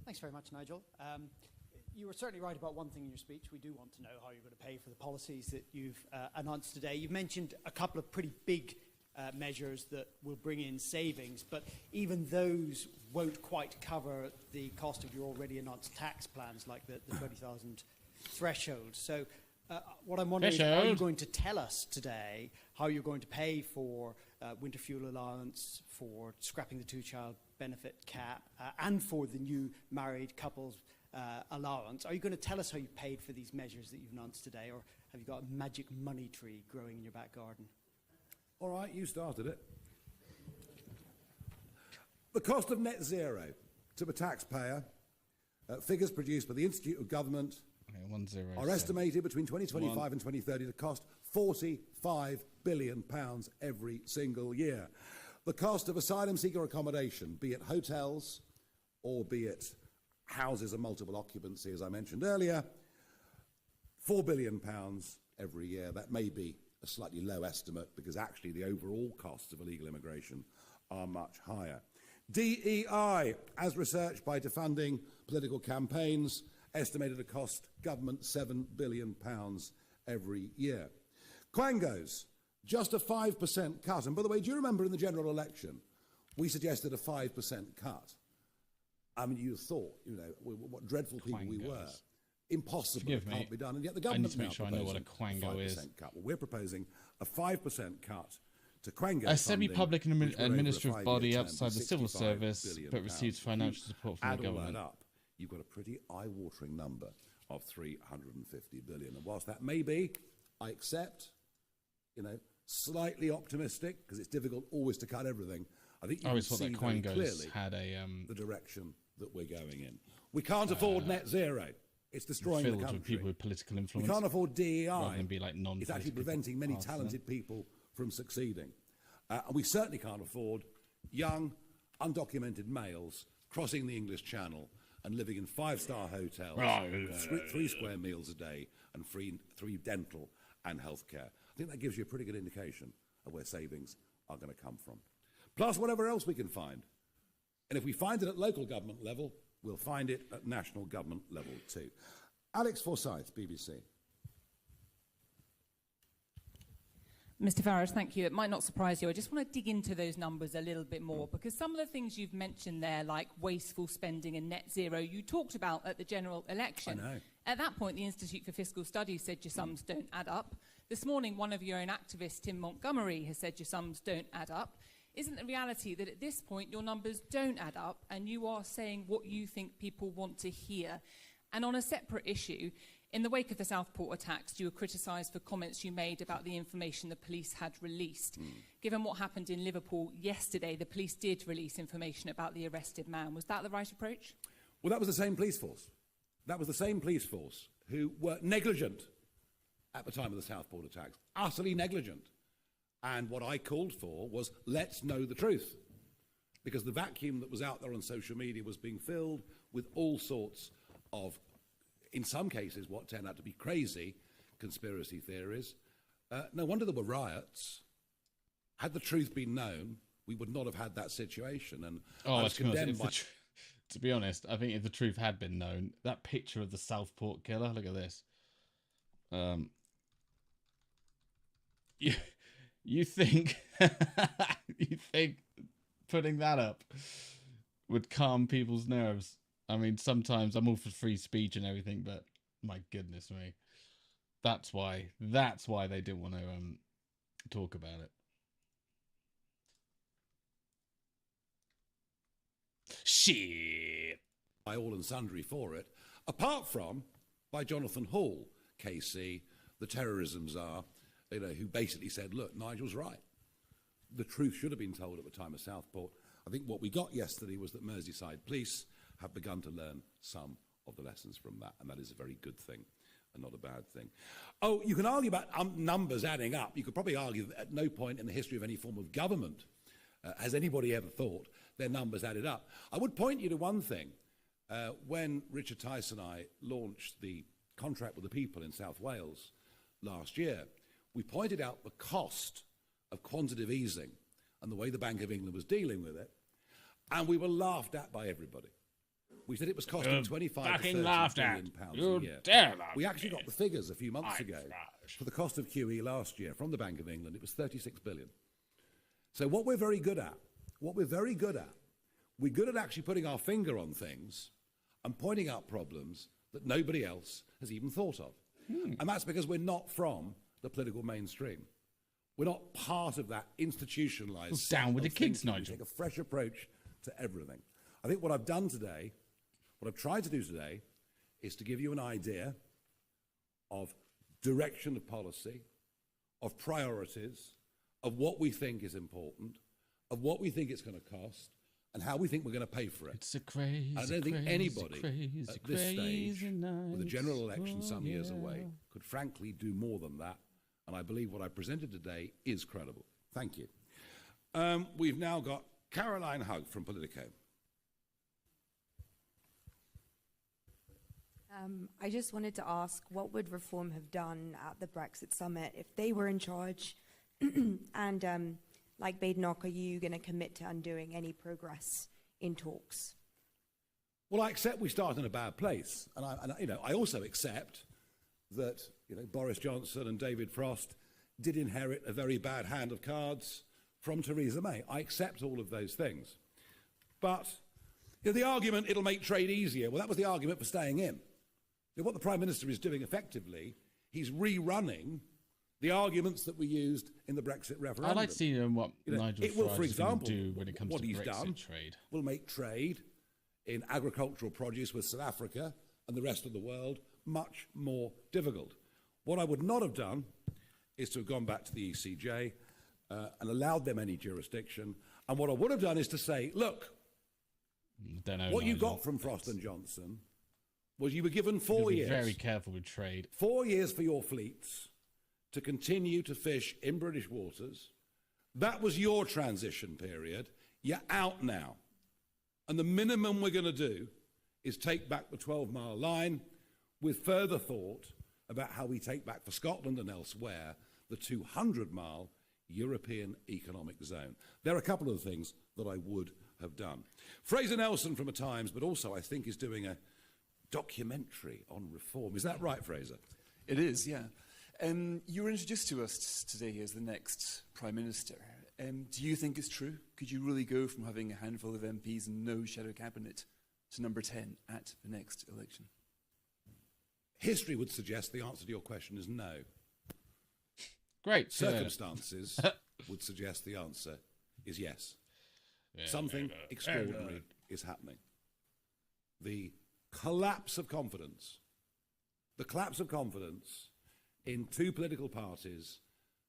Thanks very much, Nigel. You were certainly right about one thing in your speech. We do want to know how you're going to pay for the policies that you've announced today. You've mentioned a couple of pretty big measures that will bring in savings, but even those won't quite cover the cost of your already announced tax plans, like the 20,000 threshold. So what I'm wondering is, are you going to tell us today how you're going to pay for winter fuel allowance, for scrapping the two-child benefit cap, and for the new married couples allowance? Are you going to tell us how you paid for these measures that you've announced today, or have you got a magic money tree growing in your back garden? All right, you started it. The cost of net zero to the taxpayer Figures produced by the Institute of Government are estimated between 2025 and 2030 to cost £45 billion every single year. The cost of asylum seeker accommodation, be it hotels or be it houses of multiple occupancy, as I mentioned earlier, £4 billion every year. That may be a slightly low estimate because actually the overall costs of illegal immigration are much higher. DEI, as researched by Defunding Political Campaigns, estimated to cost government £7 billion every year. Quangos, just a 5% cut. And by the way, do you remember in the general election, we suggested a 5% cut? I mean, you thought, you know, what dreadful people we were. Impossible, it can't be done. And yet the government I need to make sure I know what a quango is. Cut. Well, we're proposing a 5% cut to quango. A semi-public and administrative body outside the civil service, but receives financial support from the government. Add all that up, you've got a pretty eye-watering number of 350 billion. And whilst that may be, I accept, you know, slightly optimistic, because it's difficult always to cut everything. I think you can see very clearly had the direction that we're going in. We can't afford net zero. It's destroying the country. With people with political influence. We can't afford DEI. Rather than be like it's actually preventing many talented people from succeeding. And we certainly can't afford young, undocumented males crossing the English Channel and living in five-star hotels, with 3 square meals a day and free dental and healthcare. I think that gives you a pretty good indication of where savings are going to come from. Plus whatever else we can find. And if we find it at local government level, we'll find it at national government level too. Alex Forsyth, BBC. Mr. Farage, thank you. It might not surprise you. I just want to dig into those numbers a little bit more, because some of the things you've mentioned there, like wasteful spending and net zero, you talked about at the general election. I know. At that point, the Institute for Fiscal Studies said your sums don't add up. This morning, one of your own activists, Tim Montgomery, has said your sums don't add up. Isn't the reality that at this point your numbers don't add up and you are saying what you think people want to hear? And on a separate issue, in the wake of the Southport attacks, you were criticised for comments you made about the information the police had released. Given what happened in Liverpool yesterday, the police did release information about the arrested man. Was that the right approach? Well, that was the same police force. That was the same police force who were negligent at the time of the Southport attacks, utterly negligent. And what I called for was, let's know the truth. Because the vacuum that was out there on social media was being filled with all sorts of, in some cases, what turned out to be crazy conspiracy theories. No wonder there were riots. Had the truth been known, we would not have had that situation. And I was condemned by... To be honest, I think if the truth had been known, that picture of the Southport killer, look at this. You think putting that up would calm people's nerves? I mean, sometimes I'm all for free speech and everything, but my goodness me, that's why they didn't want to talk about it. Shit. By all and sundry for it, apart from by Jonathan Hall, KC, the terrorism czar, you know, who basically said, look, Nigel's right. The truth should have been told at the time of Southport. I think what we got yesterday was that Merseyside police have begun to learn some of the lessons from that, and that is a very good thing and not a bad thing. Oh, you can argue about numbers adding up. You could probably argue that at no point in the history of any form of government has anybody ever thought their numbers added up. I would point you to one thing. When Richard Tice and I launched the contract with the people in South Wales last year, we pointed out the cost of quantitative easing and the way the Bank of England was dealing with it, and we were laughed at by everybody. We said it was costing 25 to 30 billion pounds a year. We actually got the figures a few months ago for the cost of QE last year from the Bank of England. It was 36 billion. So what we're very good at, we're good at actually putting our finger on things and pointing out problems that nobody else has even thought of. And that's because we're not from the political mainstream. We're not part of that institutionalised... Down with the kids, Nigel. We take a fresh approach to everything. I think what I've done today, what I've tried to do today, is to give you an idea of direction of policy, of priorities, of what we think is important, of what we think it's going to cost, and how we think we're going to pay for it. It's a crazy, I don't think crazy, anybody crazy, at this stage, night. with a general election some years away, could frankly do more than that. And I believe what I presented today is credible. Thank you. We've now got Caroline Hug from Politico. I just wanted to ask, what would Reform have done at the Brexit summit if they were in charge? And like Badenoch, are you going to commit to undoing any progress in talks? Well, I accept we start in a bad place, and I also accept that Boris Johnson and David Frost did inherit a very bad hand of cards from Theresa May. I accept all of those things, but the argument it'll make trade easier. Well, that was the argument for staying in. What the Prime Minister is doing effectively, he's rerunning the arguments that we used in the Brexit referendum. I'd like to see what Nigel Farage is going to do when it comes to Brexit trade. Will make trade in agricultural produce with South Africa and the rest of the world much more difficult. What I would not have done is to have gone back to the ECJ and allowed them any jurisdiction. And what I would have done is to say, look, what you got from Frost and Johnson was you were given 4 years. Be very careful with trade. 4 years for your fleets to continue to fish in British waters. That was your transition period. You're out now. And the minimum we're going to do is take back the 12-mile line with further thought about how we take back for Scotland and elsewhere the 200-mile European Economic Zone. There are a couple of things that I would have done. Fraser Nelson from The Times, but also I think is doing a documentary on reform. Is that right, Fraser? It is, yeah. You were introduced to us today as the next Prime Minister. Do you think it's true? Could you really go from having a handful of MPs and no shadow cabinet to number 10 at the next election? History would suggest the answer to your question is no. Great. Circumstances would suggest the answer is yes. Something extraordinary is happening. The collapse of confidence in two political parties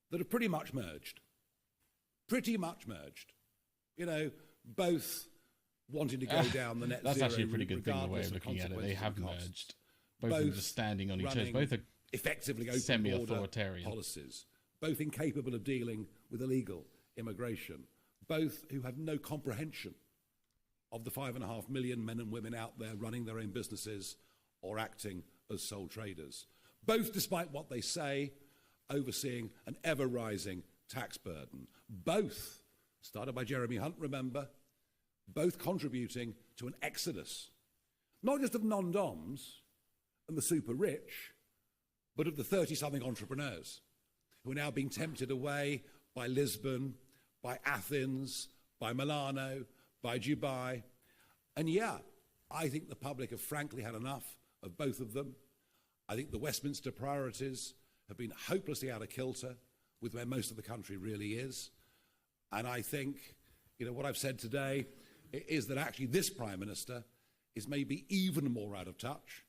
that have pretty much merged. Both wanting to go down the net that's zero. That's actually a pretty good thing, the way of looking at it. They have merged. Both of them just standing on each other. Both are effectively open semi-authoritarian policies. Both incapable of dealing with illegal immigration. Both who have no comprehension of the 5.5 million men and women out there running their own businesses or acting as sole traders. Both, despite what they say, overseeing an ever-rising tax burden. Both, started by Jeremy Hunt, remember, both contributing to an exodus, not just of non-doms and the super rich, but of the 30-something entrepreneurs who are now being tempted away by Lisbon, by Athens, by Milano, by Dubai. And yeah, I think the public have frankly had enough of both of them. I think the Westminster priorities have been hopelessly out of kilter with where most of the country really is. And I think, what I've said today is that actually this Prime Minister is maybe even more out of touch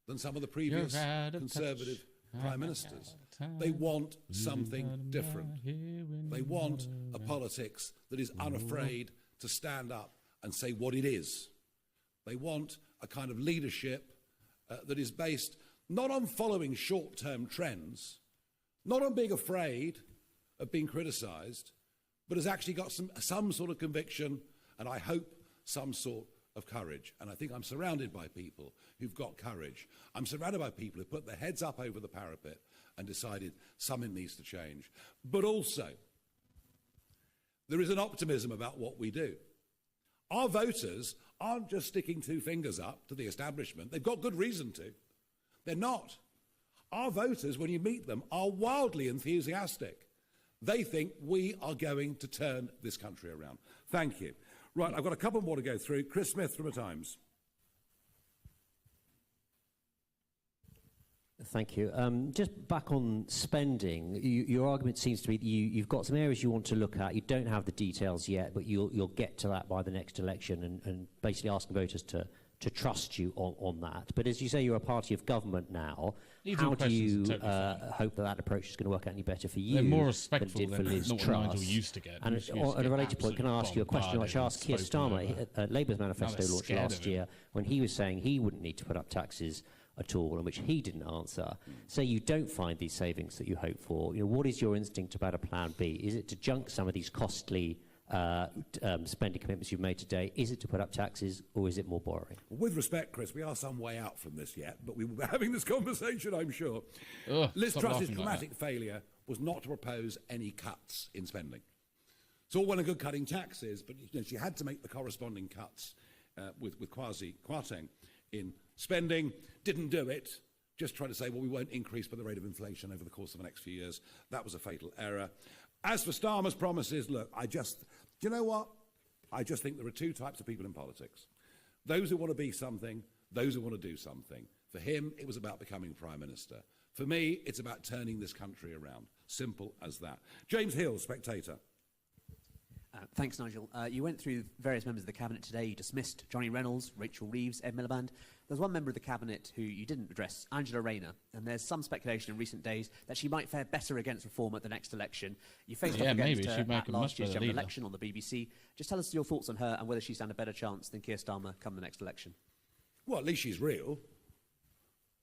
than some of the previous Conservative Prime Ministers. They want something different. They want a politics that is unafraid to stand up and say what it is. They want a kind of leadership that is based not on following short-term trends, not on being afraid of being criticised, but has actually got some sort of conviction and I hope some sort of courage. And I think I'm surrounded by people who've got courage. I'm surrounded by people who've put their heads up over the parapet and decided something needs to change. But also, there is an optimism about what we do. Our voters aren't just sticking two fingers up to the establishment. They've got good reason to. They're not. Our voters, when you meet them, are wildly enthusiastic. They think we are going to turn this country around. Thank you. Right, I've got a couple more to go through. Chris Smith from The Times. Thank you. Just back on spending, your argument seems to be that you've got some areas you want to look at. You don't have the details yet, but you'll get to that by the next election and basically asking voters to to trust you on that. But as you say, you're a party of government now. How do you hope that approach is going to work out any better for you? They're more respectful than Liz not Truss? what Nigel used to get. And on a related point, can I ask you a question which I asked Keir Starmer at Labour's manifesto launch last year, when he was saying he wouldn't need to put up taxes at all, and which he didn't answer. Say you don't find these savings that you hope for. What is your instinct about a plan B? Is it to junk some of these costly spending commitments you've made today? Is it to put up taxes, or is it more borrowing? Well, with respect, Chris, we are some way out from this yet, but we will be having this conversation, I'm sure. Liz Truss's dramatic failure was not to propose any cuts in spending. It's all well and good cutting taxes, but she had to make the corresponding cuts with Kwarteng in spending. Didn't do it. Just tried to say, well, we won't increase by the rate of inflation over the course of the next few years. That was a fatal error. As for Starmer's promises, look, do you know what? I just think there are two types of people in politics. Those who want to be something, those who want to do something. For him, it was about becoming Prime Minister. For me, it's about turning this country around. Simple as that. James Hill, Spectator. Thanks, Nigel. You went through various members of the Cabinet today. You dismissed Johnny Reynolds, Rachel Reeves, Ed Miliband. There's one member of the Cabinet who you didn't address, Angela Rayner, and there's some speculation in recent days that she might fare better against reform at the next election. You faced up against her at last year's general election on the BBC. Just tell us your thoughts on her and whether she stands a better chance than Keir Starmer come the next election. Well, at least she's real.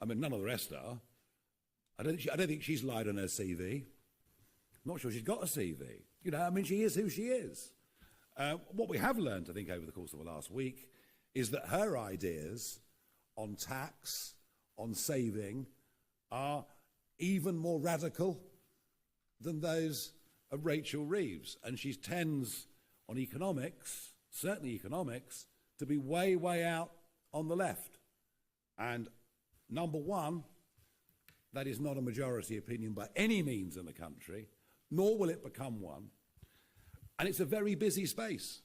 I mean, none of the rest are. I don't think she's lied on her CV. I'm not sure she's got a CV. I mean, she is who she is. What we have learned, I think, over the course of the last week is that her ideas on tax, on saving, are even more radical than those of Rachel Reeves. And she tends on economics, certainly economics, to be way, way out on the left. And number one, that is not a majority opinion by any means in the country, nor will it become one. And it's a very busy space.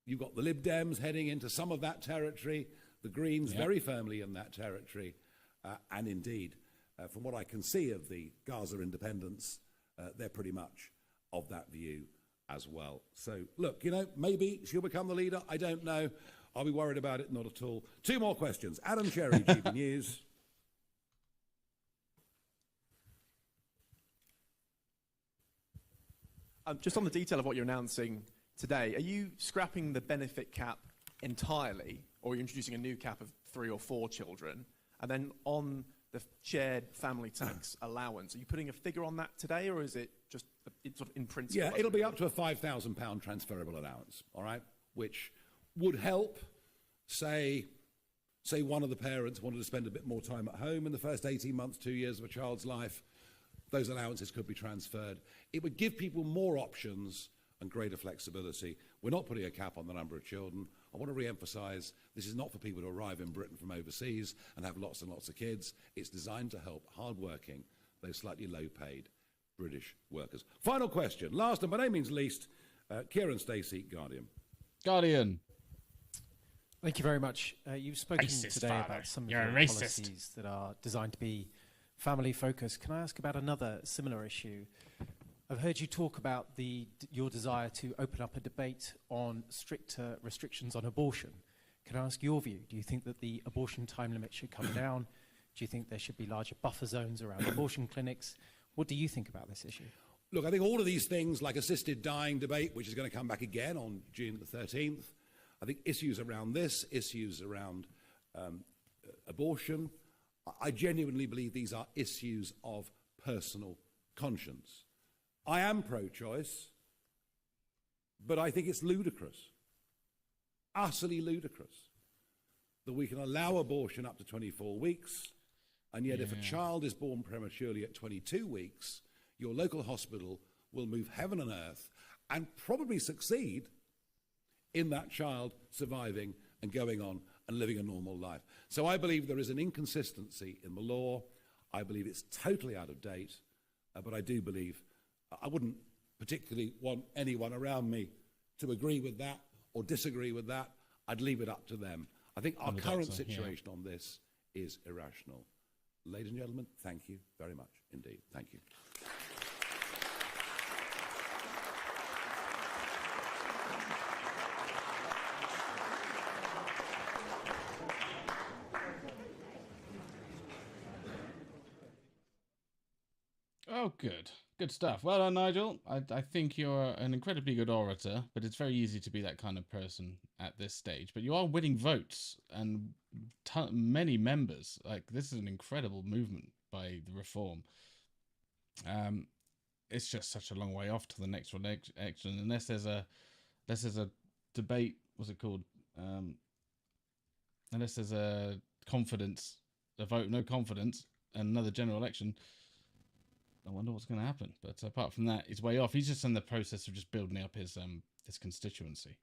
You've got the Lib Dems heading into some of that territory, the Greens very firmly in that territory, and indeed, from what I can see of the Gaza independents, they're pretty much of that view as well. So, look, maybe she'll become the leader. I don't know. I'll be worried about it, not at all. Two more questions. Adam Cherry, GB News. Just on the detail of what you're announcing today, are you scrapping the benefit cap entirely, or are you introducing a new cap of 3 or 4 children? And then on the shared family tax allowance, are you putting a figure on that today, or is it just sort of in principle? Yeah, it'll be up to a £5,000 transferable allowance, all right, which would help, say one of the parents wanted to spend a bit more time at home in the first 18 months, 2 years of a child's life. Those allowances could be transferred. It would give people more options and greater flexibility. We're not putting a cap on the number of children. I want to re-emphasise, this is not for people to arrive in Britain from overseas and have lots and lots of kids. It's designed to help hard-working, though slightly low-paid British workers. Final question, last and by no means least, Kieran Stacey, Guardian. Guardian. Thank you very much. You've spoken today about some of the policies that are designed to be family-focused. Can I ask about another similar issue? I've heard you talk about your desire to open up a debate on stricter restrictions on abortion. Can I ask your view? Do you think that the abortion time limit should come down? Do you think there should be larger buffer zones around abortion clinics? What do you think about this issue? Look, I think all of these things, like assisted dying debate, which is going to come back again on June the 13th, I think issues around this, issues around abortion, I genuinely believe these are issues of personal conscience. I am pro-choice, but I think it's ludicrous, utterly ludicrous, that we can allow abortion up to 24 weeks, and yet if a child is born prematurely at 22 weeks, your local hospital will move heaven and earth and probably succeed in that child surviving and going on and living a normal life. So I believe there is an inconsistency in the law. I believe it's totally out of date, but I do believe, I wouldn't particularly want anyone around me to agree with that or disagree with that. I'd leave it up to them. I think our current situation on this is irrational. Ladies and gentlemen, thank you very much indeed. Thank you. Oh, good. Good stuff. Well done, Nigel. I think you're an incredibly good orator, but it's very easy to be that kind of person at this stage. But you are winning votes and many members. Like, this is an incredible movement by the Reform. It's just such a long way off to the next election, unless there's a debate. What's it called? Unless there's a vote no confidence, and another general election. I wonder what's going to happen. But apart from that, he's way off. He's just in the process of just building up his constituency.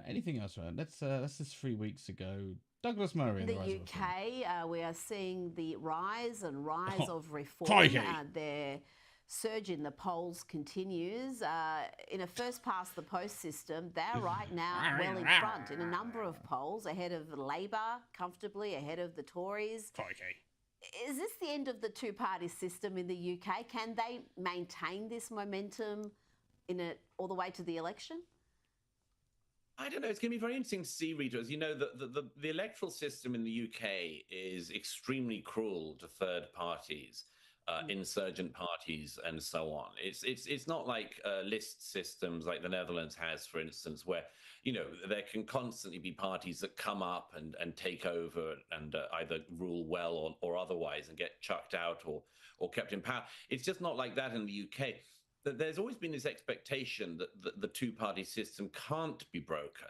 Anything else, right? That's just 3 weeks ago. Douglas Murray. In the UK, we are seeing the rise of reform. Their surge in the polls continues. In a first-past-the-post system, they're right now well in front in a number of polls, ahead of Labour, comfortably ahead of the Tories. Is this the end of the two-party system in the UK? Can they maintain this momentum all the way to the election? I don't know. It's going to be very interesting to see, Rita. As you know, the electoral system in the UK is extremely cruel to third parties, insurgent parties, and so on. It's not like list systems like the Netherlands has, for instance, where there can constantly be parties that come up and take over and either rule well or otherwise and get chucked out or kept in power. It's just not like that in the UK. There's always been this expectation that the two-party system can't be broken.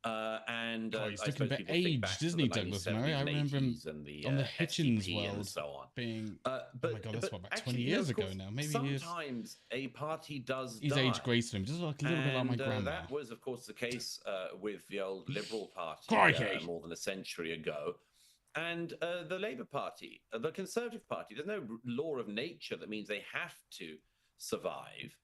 He's looking a bit aged, isn't he, Douglas Murray? I remember him on the Hitchens world and so on. Being, oh my God, that's what, about 20 years ago now. Maybe sometimes a party does He's aged gracefully. Just like a little bit like my grandma. That was, of course, the case with the old Liberal Party more than a century ago. And the Labour Party, the Conservative Party, there's no law of nature that means they have to survive.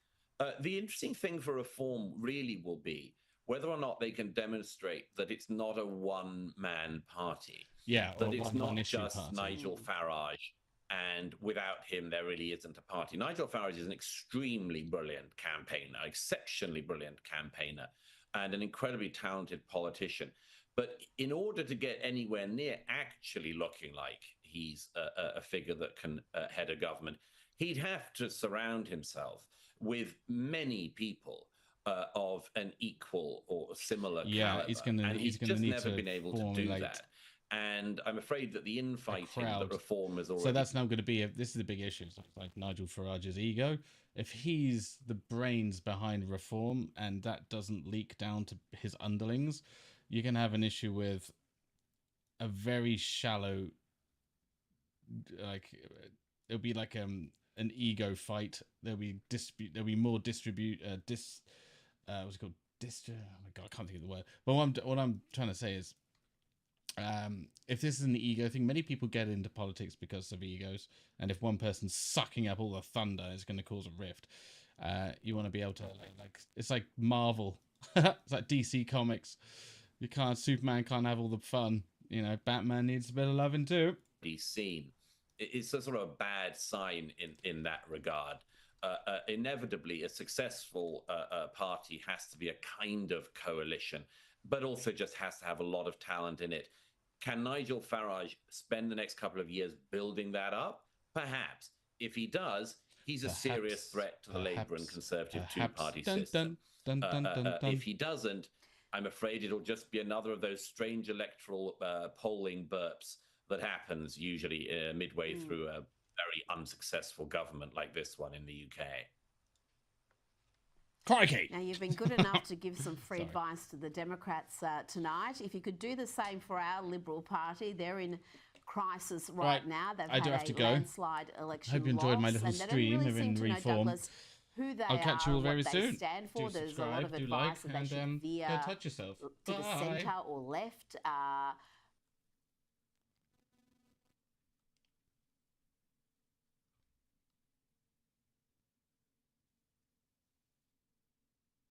The interesting thing for Reform really will be whether or not they can demonstrate that it's not a one-man party. Yeah, that it's not just Nigel Farage, and without him, there really isn't a party. Nigel Farage is an extremely brilliant campaigner, exceptionally brilliant campaigner, and an incredibly talented politician. But in order to get anywhere near actually looking like he's a figure that can head a government, he'd have to surround himself with many people of an equal or similar caliber. He's going to need never been able to do that. And I'm afraid that the infighting that Reform has already... So that's now going to be... This is a big issue. It's like Nigel Farage's ego. If he's the brains behind Reform and that doesn't leak down to his underlings, you're going to have an issue with a very shallow... It'll be like an ego fight. There'll be more what's it called? Oh my God, I can't think of the word. But what I'm trying to say is, if this is an ego thing, many people get into politics because of egos, and if one person's sucking up all the thunder, it's going to cause a rift. You want to be able to it's like Marvel, it's like DC Comics. Superman can't have all the fun. Batman needs a bit of loving too. Seen. It's a sort of a bad sign in that regard. Inevitably, a successful party has to be a kind of coalition, but also just has to have a lot of talent in it. Can Nigel Farage spend the next couple of years building that up? Perhaps. If he does, he's a serious threat to the Labour and Conservative two-party system. If he doesn't, I'm afraid it'll just be another of those strange electoral polling burps that happens usually midway through a very unsuccessful government like this one in the UK. Crikey! Now, you've been good enough to give some free advice to the Democrats tonight. If you could do the same for our Liberal Party, they're in crisis right now. They've had a landslide election. Hope you enjoyed my little stream really in Reform. Who they I'll catch you all very soon. Stand for. Do There's a lot of advice that they should veer go touch yourself. to the centre or left.